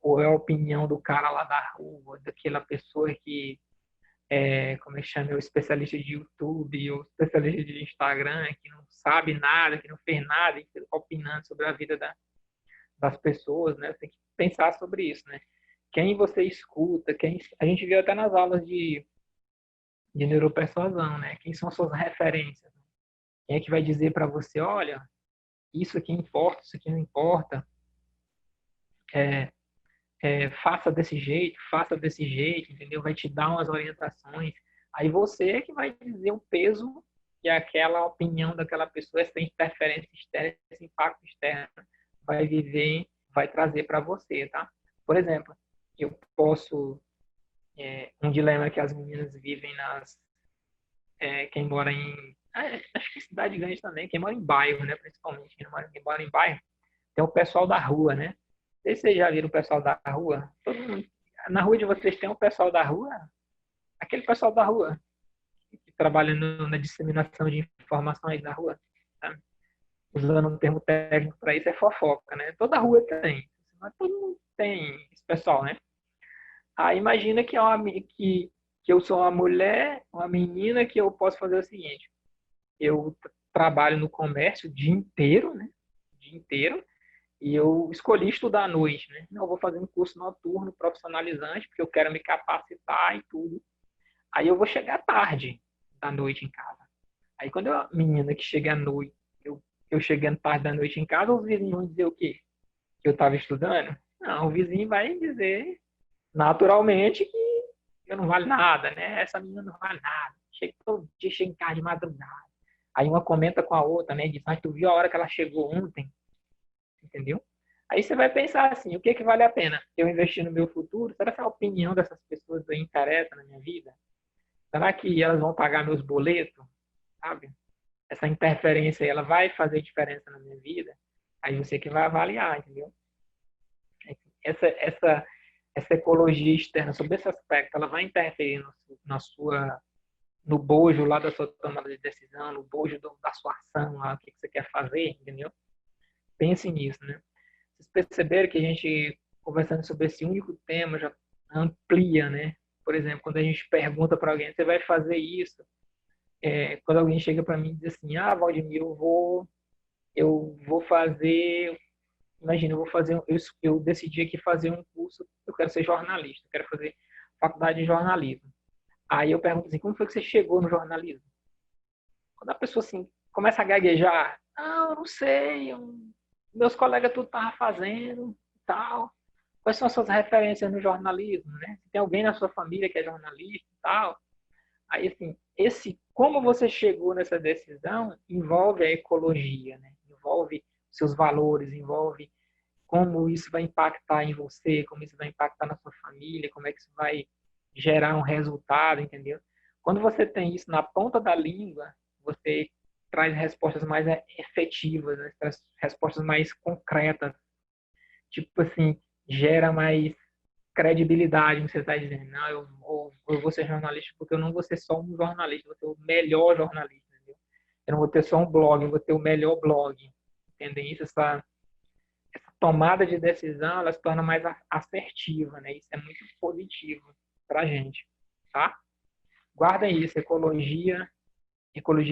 ou é a opinião do cara lá da rua, daquela pessoa que como é que chama, o especialista de YouTube, o especialista de Instagram, que não sabe nada, que não fez nada, e fica opinando sobre a vida das pessoas, né? Você tem que pensar sobre isso, né? Quem você escuta, a gente viu até nas aulas de neuropersuasão, né? Quem são as suas referências? Quem é que vai dizer para você, olha, isso aqui importa, isso aqui não importa, é, faça desse jeito, entendeu? Vai te dar umas orientações. Aí você é que vai dizer o peso que aquela opinião daquela pessoa, essa interferência externa, esse impacto externo vai viver, vai trazer para você, tá? Por exemplo, eu posso um dilema que as meninas vivem quem mora em acho que cidade grande também, quem mora em bairro, né, principalmente, quem mora em bairro, tem o pessoal da rua, né? Não sei se vocês já viram o pessoal da rua. Na rua de vocês tem o pessoal da rua? Aquele pessoal da rua que trabalha na disseminação de informações da rua, tá? Usando um termo técnico para isso é fofoca, né? Toda rua tem, mas todo mundo tem esse pessoal, né? Aí imagina que eu sou uma mulher, uma menina, que eu posso fazer o seguinte: eu trabalho no comércio o dia inteiro, né? O dia inteiro, e eu escolhi estudar à noite, né? Não, eu vou fazer um curso noturno profissionalizante, porque eu quero me capacitar e tudo. Aí eu vou chegar tarde da noite em casa. Aí quando a menina que chega à noite, eu chegando tarde da noite em casa, os vizinhos vão dizer o quê? Que eu estava estudando? Não, o vizinho vai dizer naturalmente que eu não vale nada, né? Essa menina não vale nada. Chega todo dia, chega em casa de madrugada. Aí uma comenta com a outra, né? Diz, mas tu viu a hora que ela chegou ontem? Entendeu? Aí você vai pensar assim, o que é que vale a pena? Eu investir no meu futuro? Será que a opinião dessas pessoas aí interessa na minha vida? Será que elas vão pagar meus boletos? Sabe? Essa interferência aí, ela vai fazer diferença na minha vida? Aí você que vai avaliar, entendeu? Essa essa ecologia externa, sobre esse aspecto, ela vai interferir no bojo lá da sua tomada de decisão, no bojo da sua ação, lá, o que você quer fazer, entendeu? Pense nisso, né? Vocês perceberam que a gente, conversando sobre esse único tema, já amplia, né? Por exemplo, quando a gente pergunta para alguém, você vai fazer isso? Quando alguém chega para mim e diz assim, Valdemir, eu vou fazer, imagina, eu decidi aqui fazer um curso, eu quero ser jornalista, eu quero fazer faculdade de jornalismo. Aí eu pergunto assim, como foi que você chegou no jornalismo? Quando a pessoa assim começa a gaguejar, não, eu não sei, meus colegas tudo estavam fazendo e tal. Quais são as suas referências no jornalismo, né? Se tem alguém na sua família que é jornalista e tal. Aí, assim, como você chegou nessa decisão envolve a ecologia, né? Envolve seus valores, envolve como isso vai impactar em você, como isso vai impactar na sua família, como é que isso vai gerar um resultado, entendeu? Quando você tem isso na ponta da língua, você traz respostas mais efetivas, né? Traz respostas mais concretas, tipo assim, gera mais credibilidade no que você está dizendo. Não, eu vou ser jornalista porque eu não vou ser só um jornalista, eu vou ser o melhor jornalista, entendeu? Eu não vou ter só um blog, eu vou ter o melhor blog. Entendem isso? Essa tomada de decisão, ela se torna mais assertiva, né? Isso é muito positivo para a gente, tá? Guarda isso, ecologia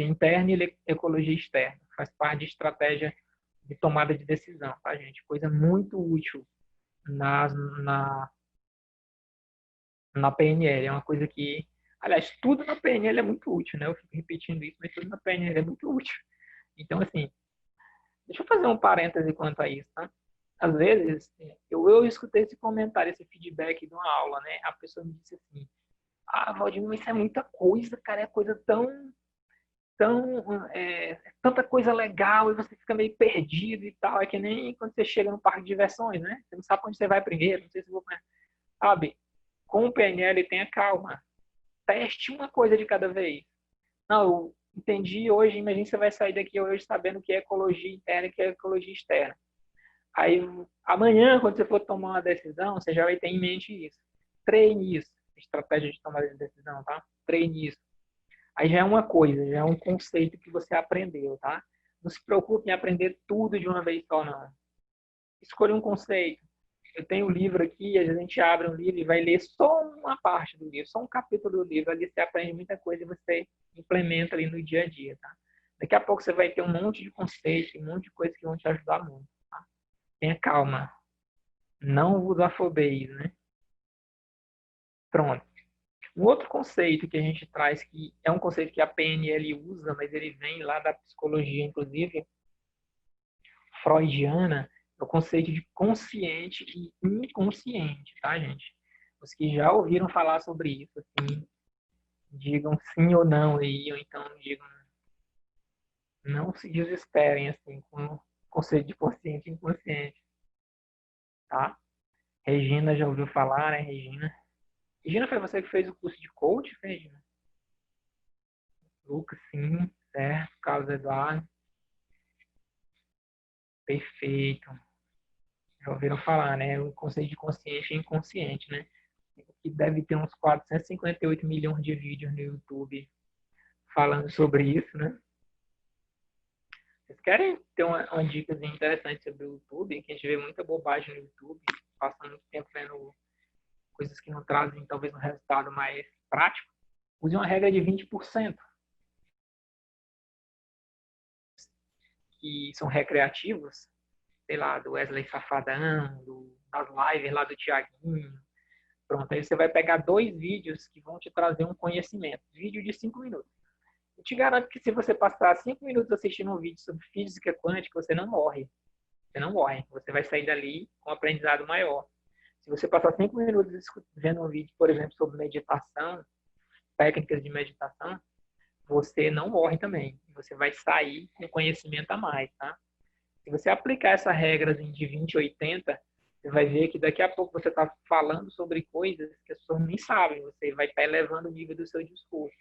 interna e ecologia externa. Faz parte de estratégia de tomada de decisão, tá, gente? Coisa muito útil na, na, na PNL. É uma coisa que, aliás, tudo na PNL é muito útil, né? Eu fico repetindo isso, mas tudo na PNL é muito útil. Então, assim, deixa eu fazer um parêntese quanto a isso, tá? Às vezes, eu escutei esse comentário, esse feedback de uma aula, né? A pessoa me disse assim, Valdemir, isso é muita coisa, cara, é coisa tanta coisa legal e você fica meio perdido e tal. É que nem quando você chega no parque de diversões, né? Você não sabe onde você vai primeiro, não sei se vou... Sabe? Com o PNL, tenha calma. Teste uma coisa de cada vez. Não, eu entendi hoje, imagina você vai sair daqui hoje sabendo o que é ecologia interna e o que é ecologia externa. Aí, amanhã, quando você for tomar uma decisão, você já vai ter em mente isso. Treine isso. Estratégia de tomada de decisão, tá? Treine isso. Aí já é uma coisa, já é um conceito que você aprendeu, tá? Não se preocupe em aprender tudo de uma vez só, não. Escolha um conceito. Eu tenho um livro aqui, às vezes a gente abre um livro e vai ler só uma parte do livro, só um capítulo do livro. Ali você aprende muita coisa e você implementa ali no dia a dia, tá? Daqui a pouco você vai ter um monte de conceitos, um monte de coisas que vão te ajudar muito, tá? Tenha calma. Não vos afobeis, né? Pronto. Um outro conceito que a gente traz, que é um conceito que a PNL usa, mas ele vem lá da psicologia, inclusive, freudiana, é o conceito de consciente e inconsciente, tá, gente? Os que já ouviram falar sobre isso, assim, digam sim ou não aí, ou então digam, não se desesperem, assim, com o conceito de consciente e inconsciente, tá? Regina já ouviu falar, né, Regina? Regina, foi você que fez o curso de coach, Regina? Lucas, sim, certo. Carlos Eduardo, perfeito. Já ouviram falar, né? O conceito de consciente e inconsciente, né? Que deve ter uns 458 milhões de vídeos no YouTube falando sobre isso, né? Vocês querem ter uma dica interessante sobre o YouTube? Que a gente vê muita bobagem no YouTube, passando muito tempo vendo coisas que não trazem talvez um resultado mais prático. Use uma regra de 20%, que são recreativos, sei lá, do Wesley Safadão, das lives lá do Tiaguinho. Pronto, aí você vai pegar 2 vídeos que vão te trazer um conhecimento. Vídeo de 5 minutos. Eu te garanto que se você passar 5 minutos assistindo um vídeo sobre física quântica, você não morre. Você não morre. Você vai sair dali com um aprendizado maior. Se você passar 5 minutos vendo um vídeo, por exemplo, sobre meditação, técnicas de meditação, você não morre também. Você vai sair com conhecimento a mais, tá? Se você aplicar essa regra de 20 e 80, você vai ver que daqui a pouco você está falando sobre coisas que as pessoas nem sabem. Você vai estar elevando o nível do seu discurso.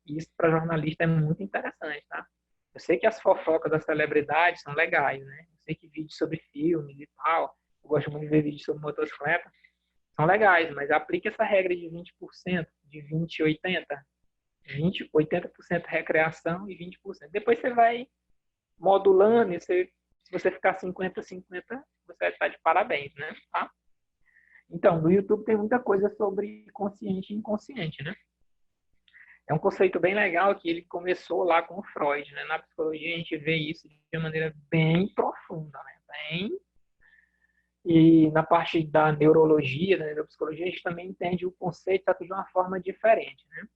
E isso para jornalista é muito interessante, tá? Eu sei que as fofocas das celebridades são legais, né? Eu sei que vídeos sobre filmes e tal, eu gosto muito de ver vídeos sobre motocicleta, são legais, mas aplique essa regra de 20%, de 20 e 80. 80% recreação e 20%. Depois você vai modulando, e se você ficar 50-50, você vai estar de parabéns, né? Tá? Então, no YouTube tem muita coisa sobre consciente e inconsciente, né? É um conceito bem legal que ele começou lá com o Freud, né? Na psicologia a gente vê isso de uma maneira bem profunda, né? E na parte da neurologia, da neuropsicologia, a gente também entende o conceito só que de uma forma diferente, né?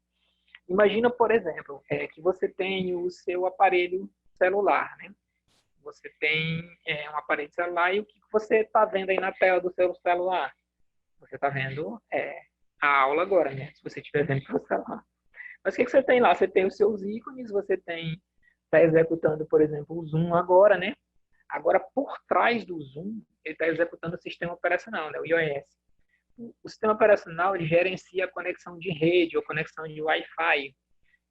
Imagina, por exemplo, que você tem o seu aparelho celular, né? Você tem um aparelho celular e o que você está vendo aí na tela do seu celular? Você está vendo a aula agora, né? Se você estiver vendo pelo celular. Mas o que você tem lá? Você tem os seus ícones, você está executando, por exemplo, o Zoom agora, né? Agora, por trás do Zoom, ele está executando o sistema operacional, né? O iOS. O sistema operacional ele gerencia a conexão de rede ou conexão de Wi-Fi.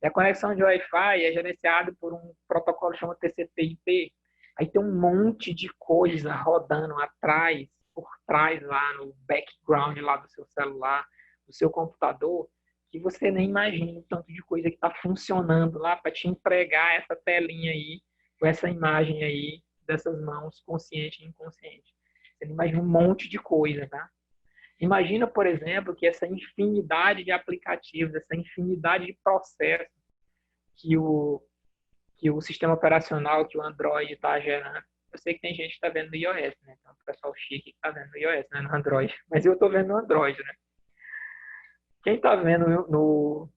E a conexão de Wi-Fi é gerenciada por um protocolo chamado TCP/IP. Aí tem um monte de coisa rodando atrás, por trás lá no background lá do seu celular, do seu computador, que você nem imagina o tanto de coisa que está funcionando lá para te entregar essa telinha aí, com essa imagem aí dessas mãos consciente e inconsciente. Você imagina um monte de coisa, tá? Imagina, por exemplo, que essa infinidade de aplicativos, essa infinidade de processos que o sistema operacional, que o Android está gerando. Eu sei que tem gente que está vendo no iOS, né? Então, o pessoal chique que está vendo no iOS, né? No Android. Mas eu estou vendo no Android, né? Quem está vendo no...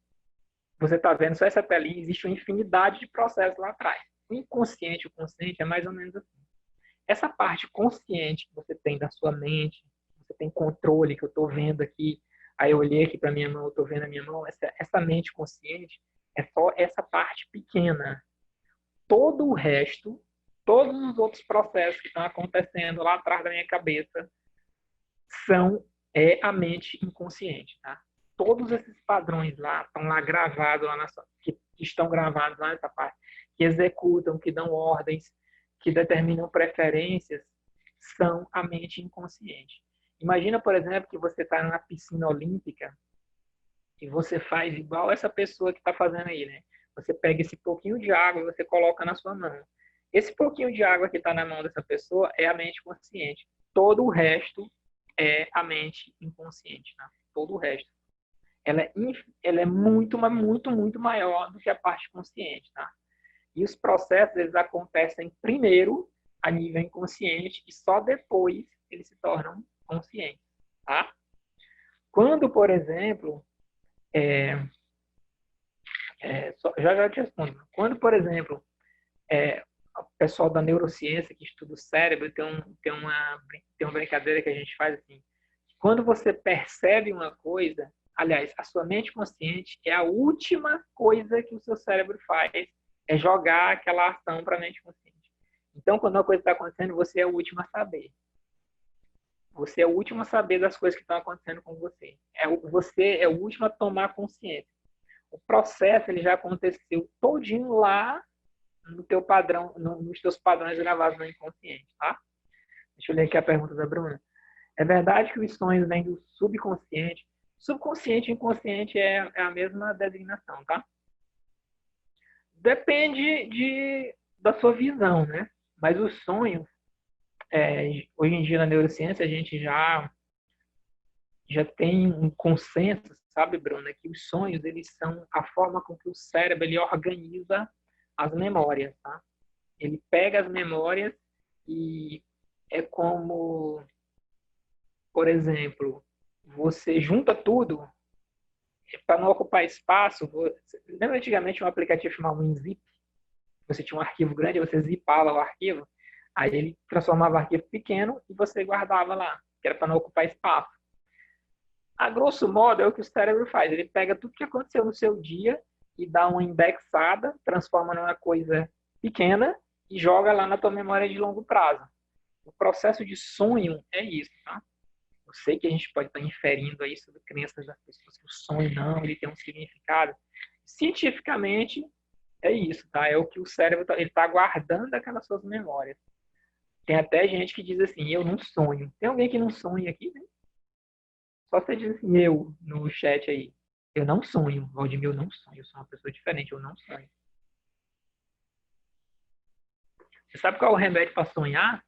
Você está vendo só essa telinha, existe uma infinidade de processos lá atrás. O inconsciente, o consciente é mais ou menos assim. Essa parte consciente que você tem da sua mente, você tem controle, que eu estou vendo aqui, aí eu olhei aqui para minha mão, eu estou vendo a minha mão, essa mente consciente é só essa parte pequena. Todo o resto, todos os outros processos que estão acontecendo lá atrás da minha cabeça são a mente inconsciente, tá? Todos esses padrões lá estão lá gravados lá que estão gravados lá nessa parte, que executam, que dão ordens, que determinam preferências, são a mente inconsciente. Imagina, por exemplo, que você está na piscina olímpica e você faz igual essa pessoa que está fazendo aí, né? Você pega esse pouquinho de água e você coloca na sua mão. Esse pouquinho de água que está na mão dessa pessoa é a mente consciente. Todo o resto é a mente inconsciente, né? Todo o resto. Ela é muito, mas muito, muito maior do que a parte consciente, tá? E os processos, eles acontecem primeiro a nível inconsciente e só depois eles se tornam conscientes, tá? Quando, por exemplo, já te respondo. Quando, por exemplo, o pessoal da neurociência que estuda o cérebro tem uma brincadeira que a gente faz assim. Quando você percebe uma coisa, aliás, a sua mente consciente é a última coisa que o seu cérebro faz, é jogar aquela ação para a mente consciente. Então, quando uma coisa está acontecendo, você é o último a saber. Você é o último a saber das coisas que estão acontecendo com você. Você é o último a tomar consciência. O processo ele já aconteceu todinho lá no teu padrão, nos teus padrões gravados no inconsciente, tá? Deixa eu ler aqui a pergunta da Bruna. É verdade que os sonhos vêm do subconsciente? Subconsciente e inconsciente é a mesma designação, tá? Depende da sua visão, né? Mas os sonhos, hoje em dia na neurociência, a gente já tem um consenso, sabe, Bruna, que os sonhos, eles são a forma com que o cérebro ele organiza as memórias, tá? Ele pega as memórias e é como, por exemplo, você junta tudo para não ocupar espaço. Lembra antigamente um aplicativo chamado WinZip? Você tinha um arquivo grande, você zipava o arquivo, aí ele transformava o arquivo pequeno e você guardava lá, que era para não ocupar espaço. A grosso modo é o que o cérebro faz. Ele pega tudo que aconteceu no seu dia e dá uma indexada, transforma numa coisa pequena e joga lá na tua memória de longo prazo. O processo de sonho é isso, tá? Eu sei que a gente pode estar inferindo aí sobre crenças das pessoas que o sonho não, ele tem um significado. Cientificamente é isso, tá? É o que o cérebro ele tá guardando aquelas suas memórias. Tem até gente que diz assim, eu não sonho. Tem alguém que não sonha aqui, né? Só você diz assim, eu, no chat aí. Eu não sonho, Valdemir, eu não sonho. Eu sou uma pessoa diferente, eu não sonho. Você sabe qual é o remédio para sonhar?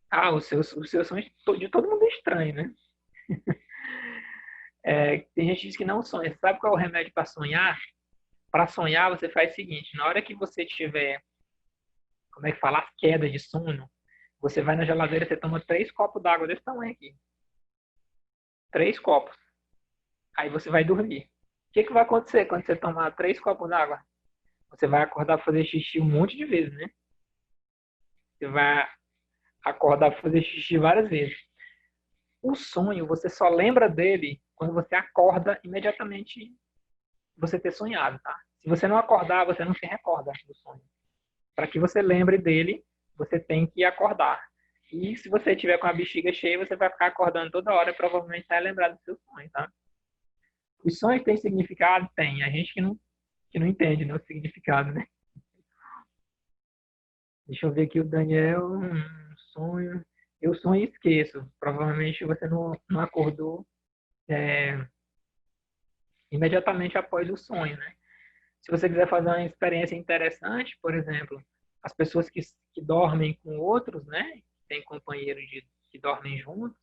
Ah, os seus sonhos de todo mundo é estranho, né? Tem gente que diz que não sonha. Você sabe qual é o remédio para sonhar? Para sonhar, você faz o seguinte: na hora que você tiver, como é que fala, as quedas de sono, você vai na geladeira, você toma 3 copos d'água desse tamanho aqui. 3 copos. Aí você vai dormir. O que vai acontecer quando você tomar 3 copos d'água? Você vai acordar para fazer xixi um monte de vezes, né? Você vai acordar para fazer xixi várias vezes. O sonho, você só lembra dele quando você acorda imediatamente você ter sonhado, tá? Se você não acordar, você não se recorda do sonho. Para que você lembre dele, você tem que acordar. E se você tiver com a bexiga cheia, você vai ficar acordando toda hora e provavelmente vai lembrar do seu sonho, tá? Os sonhos têm significado? Tem. A gente que não entende, né, o significado, né? Deixa eu ver aqui o Daniel. Sonho. Eu sonho e esqueço. Provavelmente você não acordou imediatamente após o sonho, né? Se você quiser fazer uma experiência interessante, por exemplo, as pessoas que dormem com outros, né? Tem companheiros que dormem juntos,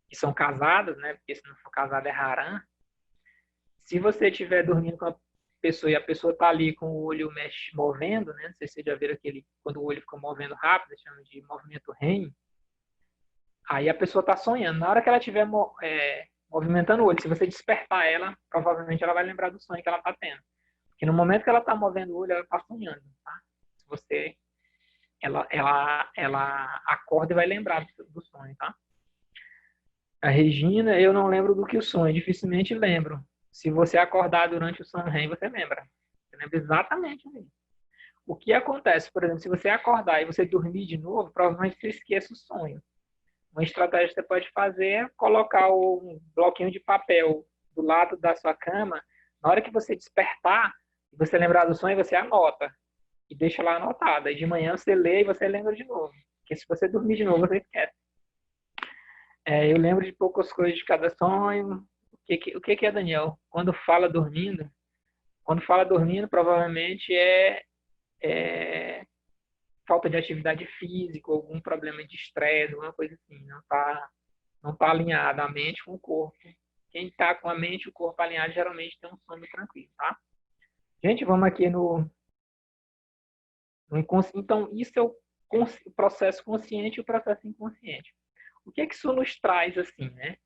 que são casadas, né? Porque se não for casado é haram. Se você estiver dormindo com a pessoa e a pessoa está ali com o olho movendo, né? Não sei se você já viu aquele, quando o olho fica movendo rápido, chama de movimento REM. Aí a pessoa está sonhando. Na hora que ela estiver movimentando o olho, se você despertar ela, provavelmente ela vai lembrar do sonho que ela está tendo. Porque no momento que ela está movendo o olho, ela está sonhando, tá? Se você, ela acorda e vai lembrar do sonho, tá? A Regina, eu não lembro do que o sonho, dificilmente lembro. Se você acordar durante o sonho REM, você lembra. Você lembra exatamente mesmo. O que acontece, por exemplo, se você acordar e você dormir de novo, provavelmente você esqueça o sonho. Uma estratégia que você pode fazer é colocar um bloquinho de papel do lado da sua cama. Na hora que você despertar, e você lembrar do sonho, você anota. E deixa lá anotado. Aí de manhã você lê e você lembra de novo. Porque se você dormir de novo, você esquece. Eu lembro de poucas coisas de cada sonho. O que é, Daniel? Quando fala dormindo, provavelmente é falta de atividade física, algum problema de estresse, alguma coisa assim. Não tá alinhado a mente com o corpo. Quem está com a mente e o corpo alinhado geralmente tem um sono tranquilo, tá? Gente, vamos aqui no inconsciente. Então, isso é o processo consciente e o processo inconsciente. O que que isso nos traz, assim, né?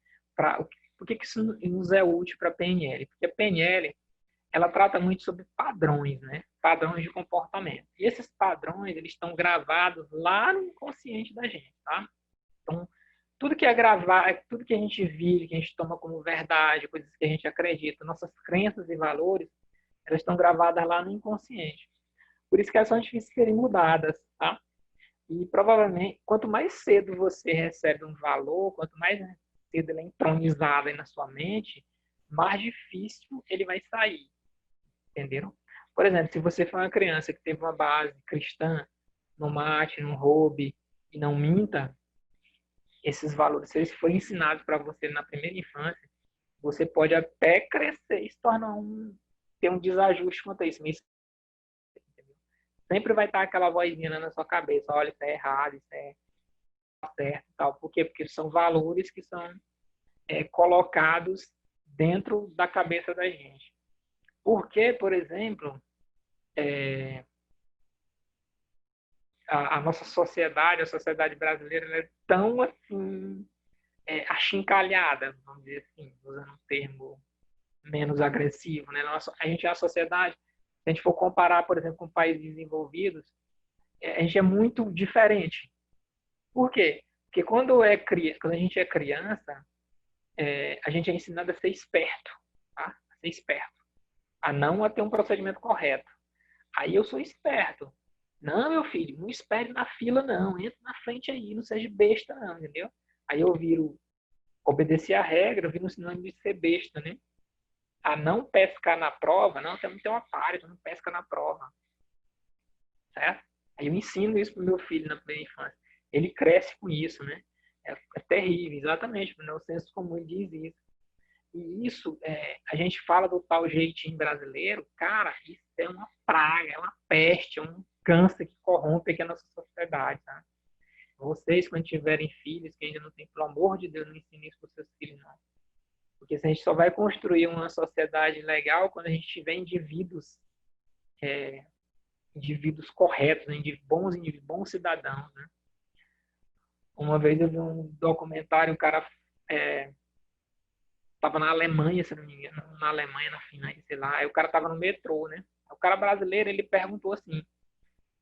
Por que que isso nos é útil para a PNL? Porque a PNL, ela trata muito sobre padrões, né? Padrões de comportamento. E esses padrões, eles estão gravados lá no inconsciente da gente, tá? Então, tudo que é gravado, tudo que a gente vive, que a gente toma como verdade, coisas que a gente acredita, nossas crenças e valores, elas estão gravadas lá no inconsciente. Por isso que elas são difíceis de serem mudadas, tá? E provavelmente, quanto mais cedo você recebe um valor, quanto mais cedo ele é entronizado aí na sua mente, mais difícil ele vai sair, entenderam? Por exemplo, se você for uma criança que teve uma base cristã, não mate, não roube e não minta, esses valores, se eles forem ensinados para você na primeira infância, você pode até crescer e se tornar ter um desajuste quanto a isso. Mas sempre vai estar aquela vozinha na sua cabeça, olha, isso é errado, isso é certo, tal. Por quê? Porque são valores que são colocados dentro da cabeça da gente. Porque, por exemplo, a nossa sociedade, a sociedade brasileira, é tão assim achincalhada, vamos dizer assim, usando um termo menos agressivo, né? A gente é a sociedade, se a gente for comparar, por exemplo, com países desenvolvidos, a gente é muito diferente. Por quê? Porque quando a gente é criança, a gente é ensinado a ser esperto, tá? A ser esperto, a não a ter um procedimento correto. Aí eu sou esperto. Não, meu filho, não espere na fila, não. Entra na frente aí, não seja besta, não, entendeu? Aí eu viro obedecer a regra, eu viro um sinônimo de ser besta, né? A não pescar na prova, não, também tem uma parte, não pesca na prova, certo? Aí eu ensino isso pro meu filho na primeira infância. Ele cresce com isso, né? É terrível, exatamente, o senso comum diz isso. E isso, a gente fala do tal jeitinho brasileiro, cara, isso é uma praga, é uma peste, é um câncer que corrompe aqui a nossa sociedade, tá? Vocês, quando tiverem filhos, que ainda não tem, pelo amor de Deus, não ensinem isso para os seus filhos, não. Porque se a gente só vai construir uma sociedade legal quando a gente tiver indivíduos corretos, né? Bons cidadãos, né? Uma vez eu vi um documentário, o cara tava na Alemanha, se não me engano, na Alemanha, na Finlândia, sei lá, aí o cara tava no metrô, né? O cara brasileiro, ele perguntou assim,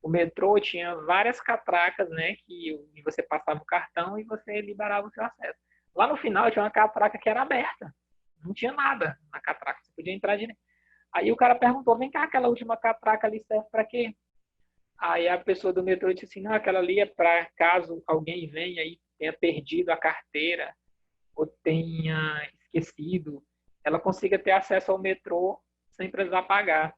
o metrô tinha várias catracas, né, que você passava o cartão e você liberava o seu acesso. Lá no final tinha uma catraca que era aberta, não tinha nada na catraca, você podia entrar direto. Aí o cara perguntou, vem cá, aquela última catraca ali serve para quê? Aí a pessoa do metrô disse assim, não, aquela ali é para caso alguém venha e tenha perdido a carteira ou tenha esquecido, ela consiga ter acesso ao metrô sem precisar pagar.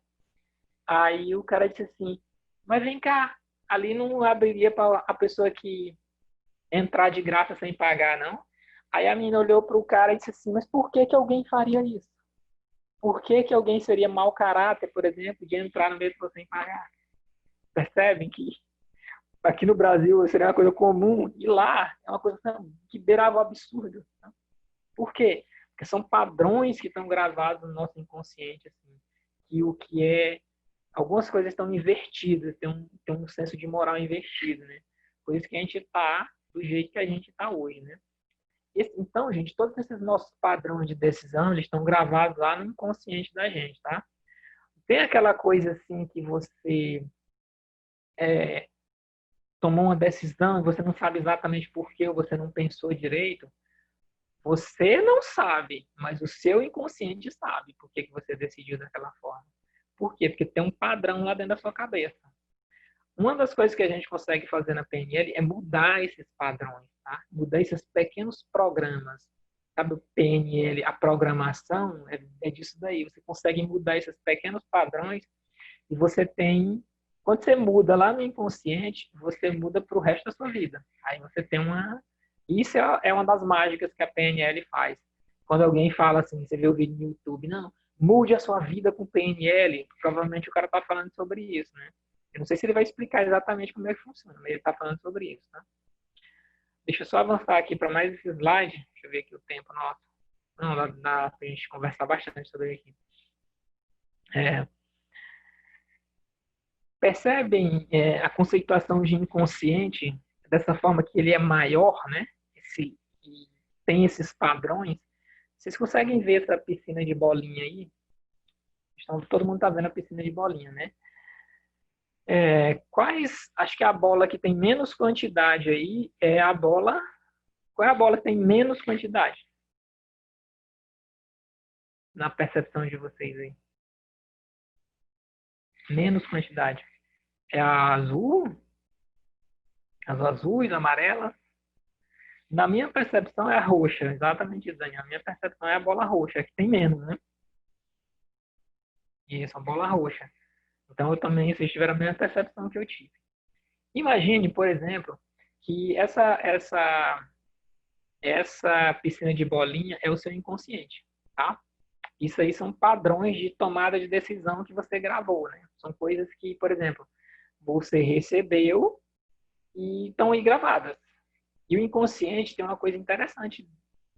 Aí o cara disse assim, mas vem cá, ali não abriria para a pessoa que entrar de graça sem pagar, não? Aí a menina olhou para o cara e disse assim, mas por que que alguém faria isso? Por que que alguém seria mau caráter, por exemplo, de entrar no metrô sem pagar? Percebem que aqui no Brasil seria uma coisa comum e lá é uma coisa que beirava o absurdo. Né? Por quê? Porque são padrões que estão gravados no nosso inconsciente, assim, que o que é algumas coisas estão invertidas, tem um senso de moral invertido, né? Por isso que a gente está do jeito que a gente está hoje, né? Então, gente, todos esses nossos padrões de decisão, eles estão gravados lá no inconsciente da gente, tá? Tem aquela coisa assim que você tomou uma decisão e você não sabe exatamente por que ou você não pensou direito. Você não sabe, mas o seu inconsciente sabe por que você decidiu daquela forma. Por quê? Porque tem um padrão lá dentro da sua cabeça. Uma das coisas que a gente consegue fazer na PNL é mudar esses padrões, tá? Mudar esses pequenos programas. Sabe, o PNL, a programação é disso daí. Você consegue mudar esses pequenos padrões e você tem. Quando você muda lá no inconsciente, você muda para o resto da sua vida. Aí você tem uma. Isso é uma das mágicas que a PNL faz. Quando alguém fala assim, você vê o vídeo no YouTube, não, mude a sua vida com PNL. Provavelmente o cara está falando sobre isso, né? Eu não sei se ele vai explicar exatamente como é que funciona, mas ele está falando sobre isso, tá? Deixa eu só avançar aqui para mais esse slide. Deixa eu ver aqui o tempo nosso. Não, dá para a gente conversar bastante sobre isso aqui. Percebem a conceituação de inconsciente dessa forma que ele é maior, né? E tem esses padrões. Vocês conseguem ver essa piscina de bolinha aí? Todo mundo está vendo a piscina de bolinha, né? Acho que a bola que tem menos quantidade aí é a bola. Qual é a bola que tem menos quantidade? Na percepção de vocês aí. Menos quantidade. É a azul? As azuis, amarelas? Na minha percepção é a roxa, exatamente, Dani. A minha percepção é a bola roxa, que tem menos, né? Isso, a bola roxa. Então, eu também, vocês tiveram a mesma percepção que eu tive. Imagine, por exemplo, que essa piscina de bolinha é o seu inconsciente, tá? Isso aí são padrões de tomada de decisão que você gravou, né? São coisas que, por exemplo, você recebeu e estão aí gravadas. E o inconsciente tem uma coisa interessante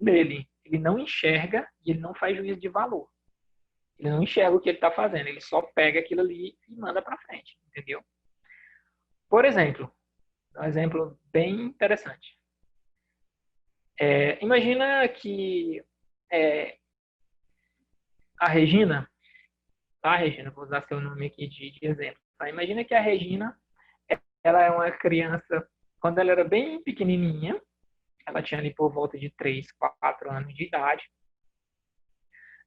nele. Ele não enxerga e ele não faz juízo de valor. Ele não enxerga o que ele está fazendo. Ele só pega aquilo ali e manda para frente. Entendeu? Por exemplo, um exemplo bem interessante. Imagina que é, a Regina, tá, Regina? Vou usar seu nome aqui de exemplo. Tá? Imagina que a Regina, ela é uma criança, quando ela era bem pequenininha, ela tinha ali por volta de 3, 4 anos de idade,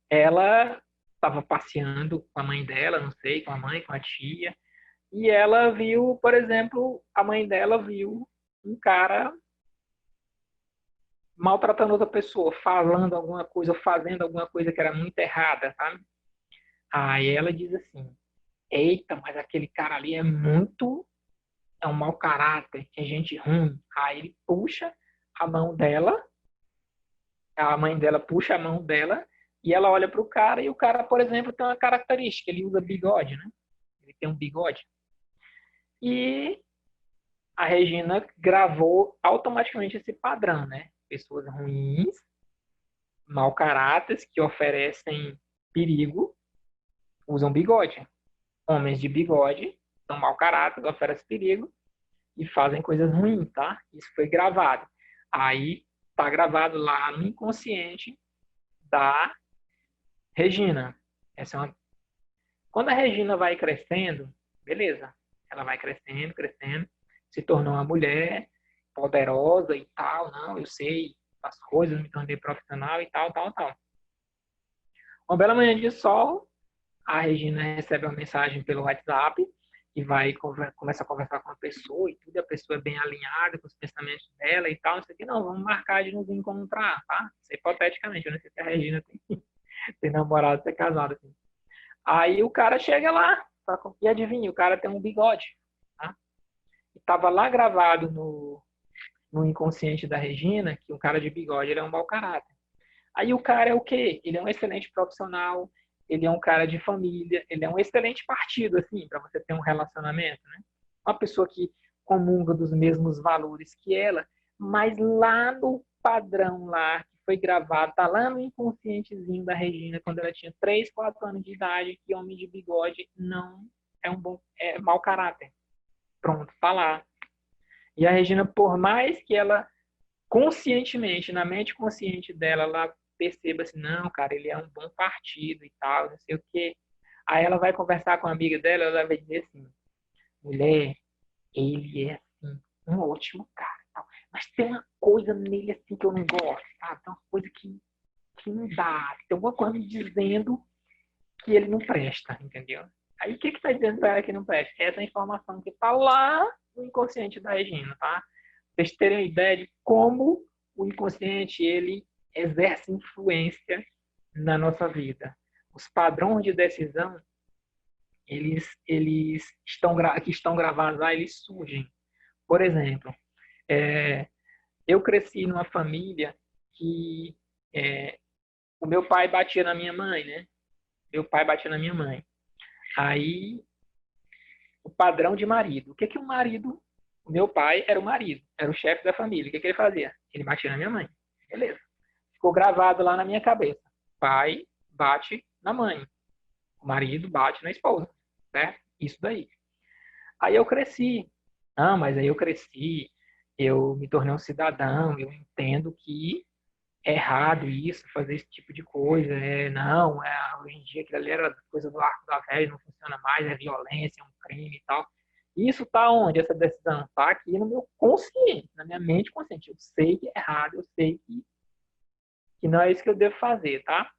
ela estava passeando com a mãe dela, não sei, com a mãe, com a tia, e ela viu, por exemplo, a mãe dela viu um cara maltratando outra pessoa, falando alguma coisa, fazendo alguma coisa que era muito errada, sabe? Aí ela diz assim, eita, mas aquele cara ali é um mau caráter, é gente ruim. Aí ele puxa, a mãe dela, né, e fala assim, não, mas ela é uma criança, ela não sabe o que ela tá fazendo. Aí ela diz assim, eita, mas aquele cara ali é muito, é um mau caráter, é gente ruim. Aí ele puxa, a mãe dela, né, e fala assim, não, mas ela é uma criança, ela não sabe o que ela tá fazendo. Aí ela diz assim, eita, mas aquele cara ali é muito, é um mau caráter, é gente ruim. a mão dela, a mãe dela puxa a mão dela e ela olha para o cara e o cara, por exemplo, tem uma característica, ele usa bigode, né? Ele tem um bigode. E a Regina gravou automaticamente esse padrão, né? Pessoas ruins, mau caráteres, que oferecem perigo, usam bigode. Homens de bigode são mau caráter, oferecem perigo e fazem coisas ruins, tá? Isso foi gravado. Aí tá gravado lá no inconsciente da Regina. Essa é uma... Quando a Regina vai crescendo, beleza, ela vai crescendo, crescendo, se tornou uma mulher poderosa e tal, não, eu sei as coisas, me tornei profissional e tal, tal, tal. Uma bela manhã de sol, a Regina recebe uma mensagem pelo WhatsApp e começa a conversar com a pessoa e tudo, e a pessoa é bem alinhada com os pensamentos dela e tal, não sei o que, não, vamos marcar de nos encontrar, tá? Isso é hipoteticamente, eu não sei se a Regina tem namorado, tem casado, assim. Aí o cara chega lá, e adivinha, o cara tem um bigode, tá? E tava lá gravado no inconsciente da Regina que um cara de bigode ele é um mau caráter. Aí o cara é o quê? Ele é um excelente profissional, ele é um cara de família, ele é um excelente partido, assim, para você ter um relacionamento, né? Uma pessoa que comunga dos mesmos valores que ela, mas lá no padrão lá, que foi gravado, tá lá no inconscientezinho da Regina, quando ela tinha 3, 4 anos de idade, que homem de bigode não é um bom, é mau caráter. Pronto, tá lá. E a Regina, por mais que ela conscientemente, na mente consciente dela, ela perceba assim, não, cara, ele é um bom partido e tal, não sei o quê. Aí ela vai conversar com a amiga dela, ela vai dizer assim, mulher, ele é assim, um ótimo cara, tal. Mas tem uma coisa nele assim que eu não gosto, sabe? Tem uma coisa que não dá, tem alguma coisa me dizendo que ele não presta, entendeu? Aí o que está dizendo para ela que não presta? Essa informação que está lá no inconsciente da Regina, tá? Vocês terem uma ideia de como o inconsciente ele exerce influência na nossa vida. Os padrões de decisão, eles que estão gravados lá, eles surgem. Por exemplo, é, eu cresci numa família que o meu pai batia na minha mãe, né? Meu pai batia na minha mãe. Aí, o padrão de marido. O que que o marido... O meu pai era o marido, era o chefe da família. O que que ele fazia? Ele batia na minha mãe. Beleza. Ficou gravado lá na minha cabeça. Pai bate na mãe. O marido bate na esposa. Certo? Isso daí. Aí eu cresci. Não, mas aí eu cresci. Eu me tornei um cidadão. Eu entendo que é errado isso, fazer esse tipo de coisa. Não, hoje em dia aquilo ali era coisa do arco da velha, não funciona mais, é violência, é um crime e tal. Isso está onde, essa decisão? Está aqui no meu consciente, na minha mente consciente. Eu sei que é errado, eu sei que não é isso que eu devo fazer, tá?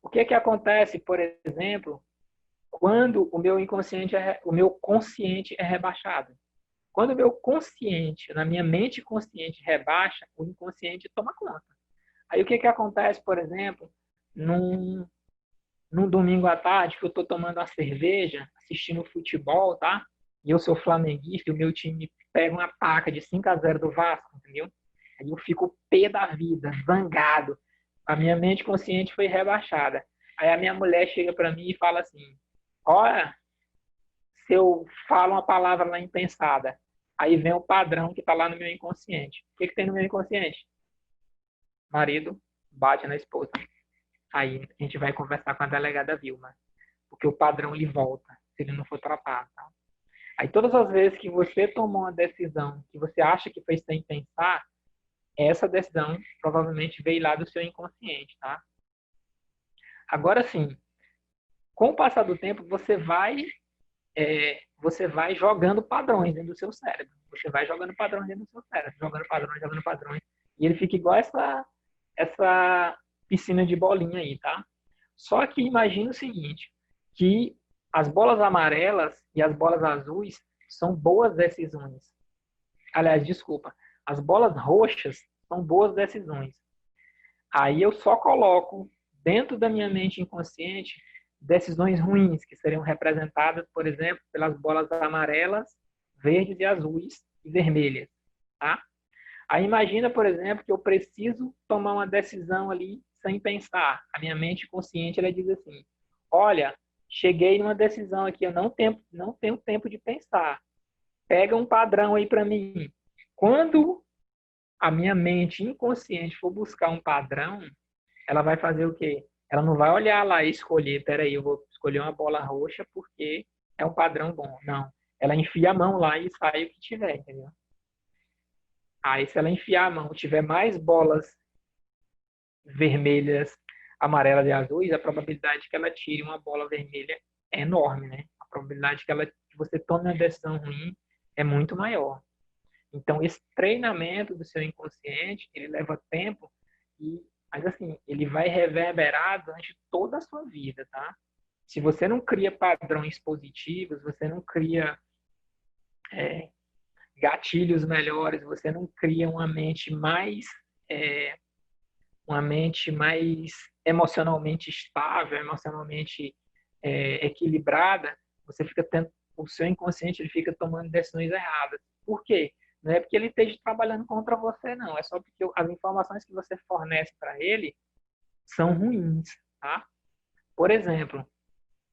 O que é que acontece, por exemplo, quando o meu consciente é rebaixado? Quando o meu consciente, na minha mente consciente rebaixa, o inconsciente toma conta. Aí o que que acontece, por exemplo, num, num domingo à tarde que eu estou tomando uma cerveja, assistindo futebol, tá? E eu sou flamenguista e o meu time pega uma taca de 5-0 do Vasco, entendeu? Aí eu fico pé da vida, zangado. A minha mente consciente foi rebaixada. Aí a minha mulher chega para mim e fala assim: olha, se eu falo uma palavra lá impensada, aí vem o padrão que está lá no meu inconsciente. O que, que tem no meu inconsciente? Marido bate na esposa. Aí a gente vai conversar com a delegada Vilma, porque o padrão ele volta se ele não for tratado. Tá? Aí todas as vezes que você tomou uma decisão que você acha que foi sem pensar, essa decisão provavelmente veio lá do seu inconsciente, tá? Agora sim, com o passar do tempo você vai jogando padrões dentro do seu cérebro. Você vai jogando padrões dentro do seu cérebro, jogando padrões, e ele fica igual essa piscina de bolinha aí, tá? Só que imagina o seguinte, que as bolas amarelas e as bolas azuis são boas decisões. Aliás, desculpa, as bolas roxas são boas decisões. Aí eu só coloco dentro da minha mente inconsciente decisões ruins, que seriam representadas, por exemplo, pelas bolas amarelas, verdes e azuis e vermelhas, tá? Aí imagina, por exemplo, que eu preciso tomar uma decisão ali sem pensar. A minha mente consciente, ela diz assim: olha, cheguei numa decisão aqui, eu não tenho tempo de pensar. Pega um padrão aí para mim. Quando a minha mente inconsciente for buscar um padrão, ela vai fazer o quê? Ela não vai olhar lá e escolher, peraí, eu vou escolher uma bola roxa porque é um padrão bom. Não. Ela enfia a mão lá e sai o que tiver, entendeu? Aí, se ela enfiar a mão, tiver mais bolas vermelhas, amarelas e azuis, a probabilidade que ela tire uma bola vermelha é enorme, né? A probabilidade que você tome uma decisão ruim é muito maior. Então, esse treinamento do seu inconsciente, ele leva tempo, mas assim, ele vai reverberar durante toda a sua vida, tá? Se você não cria padrões positivos, você não cria gatilhos melhores, você não cria é, uma mente mais emocionalmente estável, emocionalmente equilibrada, você fica tendo, o seu inconsciente ele fica tomando decisões erradas. Por quê? Não é porque ele esteja trabalhando contra você, não. É só porque as informações que você fornece para ele são ruins, tá? Por exemplo,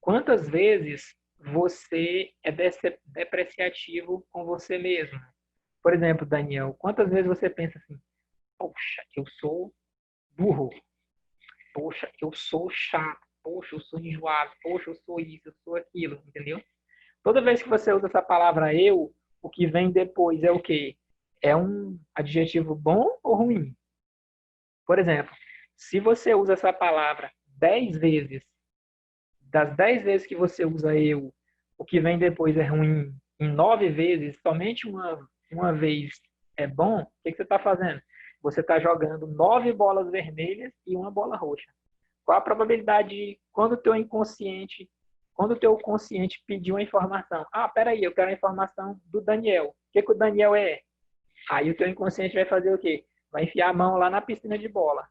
quantas vezes você é depreciativo com você mesmo? Por exemplo, Daniel, quantas vezes você pensa assim, poxa, eu sou burro, poxa, eu sou chato, poxa, eu sou enjoado, poxa, eu sou isso, eu sou aquilo, entendeu? Toda vez que você usa essa palavra eu, o que vem depois é o quê? É um adjetivo bom ou ruim? Por exemplo, se você usa essa palavra 10 vezes, das 10 vezes que você usa eu, o que vem depois é ruim, em 9 vezes, somente uma vez é bom, o que você está fazendo? Você está jogando 9 bolas vermelhas e uma bola roxa. Qual a probabilidade de quando o teu consciente pedir uma informação? Ah, peraí, eu quero a informação do Daniel. O que o Daniel é? Aí o teu inconsciente vai fazer o quê? Vai enfiar a mão lá na piscina de bola.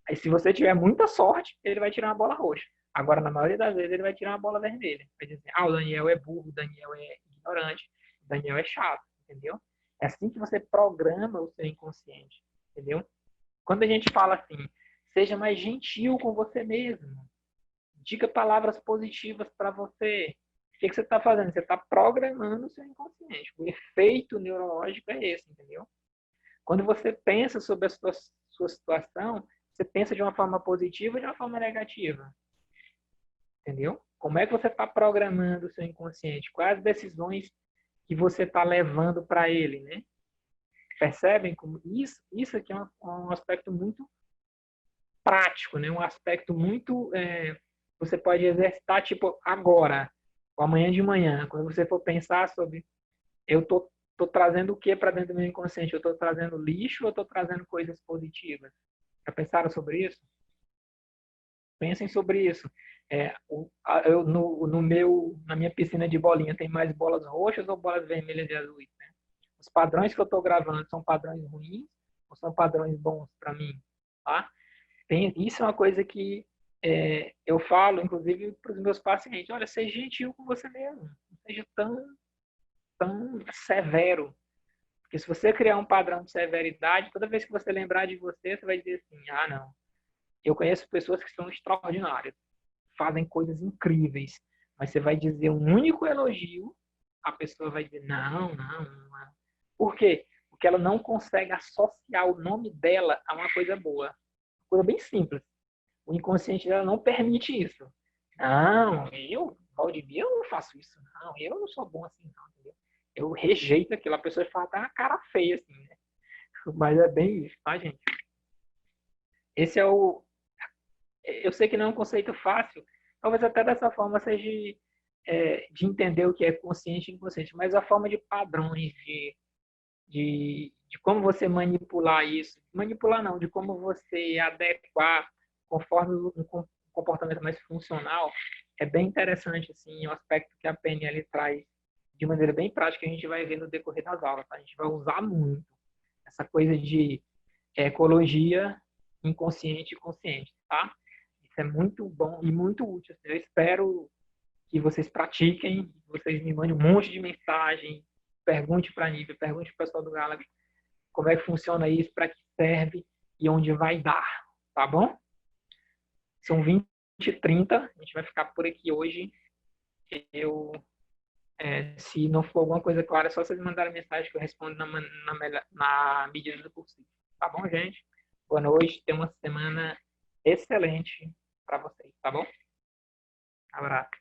Aí se você tiver muita sorte, ele vai tirar uma bola roxa. Agora, na maioria das vezes, ele vai tirar uma bola vermelha. Vai dizer, ah, o Daniel é burro, o Daniel é ignorante, o Daniel é chato, entendeu? É assim que você programa o seu inconsciente, entendeu? Quando a gente fala assim, seja mais gentil com você mesmo, diga palavras positivas para você. O que você está fazendo? Você está programando o seu inconsciente. O efeito neurológico é esse, entendeu? Quando você pensa sobre a sua situação, você pensa de uma forma positiva ou de uma forma negativa, entendeu? Como é que você está programando o seu inconsciente? Quais as decisões que você está levando para ele, né? Percebem como isso aqui é um aspecto muito prático, né? Um aspecto muito você pode exercitar tipo agora, ou amanhã de manhã, quando você for pensar sobre eu tô trazendo o que para dentro do meu inconsciente? Eu estou trazendo lixo ou estou trazendo coisas positivas? Já pensaram sobre isso? Pensem sobre isso. Eu, na minha piscina de bolinha tem mais bolas roxas ou bolas vermelhas e azuis? Né? Os padrões que eu estou gravando são padrões ruins ou são padrões bons para mim? Tá? Isso é uma coisa que eu falo, inclusive, para os meus pacientes. Olha, seja gentil com você mesmo. Não seja tão severo. Porque se você criar um padrão de severidade, toda vez que você lembrar de você, você vai dizer assim, ah, não. Eu conheço pessoas que são extraordinárias, fazem coisas incríveis, mas você vai dizer um único elogio, a pessoa vai dizer, não, não, não. Por quê? Porque ela não consegue associar o nome dela a uma coisa boa. Coisa bem simples. O inconsciente dela não permite isso. Não, Valdivia, eu não faço isso, não. Eu não sou bom assim, não. Entendeu? Eu rejeito aquilo. A pessoa fala, tá uma cara feia, assim, né? Mas é bem isso, tá, gente? Esse é o. Eu sei que não é um conceito fácil, talvez até dessa forma seja de entender o que é consciente e inconsciente, mas a forma de padrões, de como você manipular isso. Manipular não, de como você adequar conforme um comportamento mais funcional, é bem interessante, assim, o aspecto que a PNL traz de maneira bem prática, a gente vai ver no decorrer das aulas, tá? A gente vai usar muito essa coisa de ecologia inconsciente e consciente, tá? Isso é muito bom e muito útil. Eu espero que vocês pratiquem, vocês me mandem um monte de mensagem, pergunte para a Nívia, pergunte para o pessoal do Galaxy, como é que funciona isso, para que serve e onde vai dar, tá bom? São 20h30, a gente vai ficar por aqui hoje. Eu, se não for alguma coisa clara, é só vocês mandarem mensagem que eu respondo na medida do possível. Tá bom, gente? Boa noite, tenha uma semana excelente para vocês, tá bom? Abraço.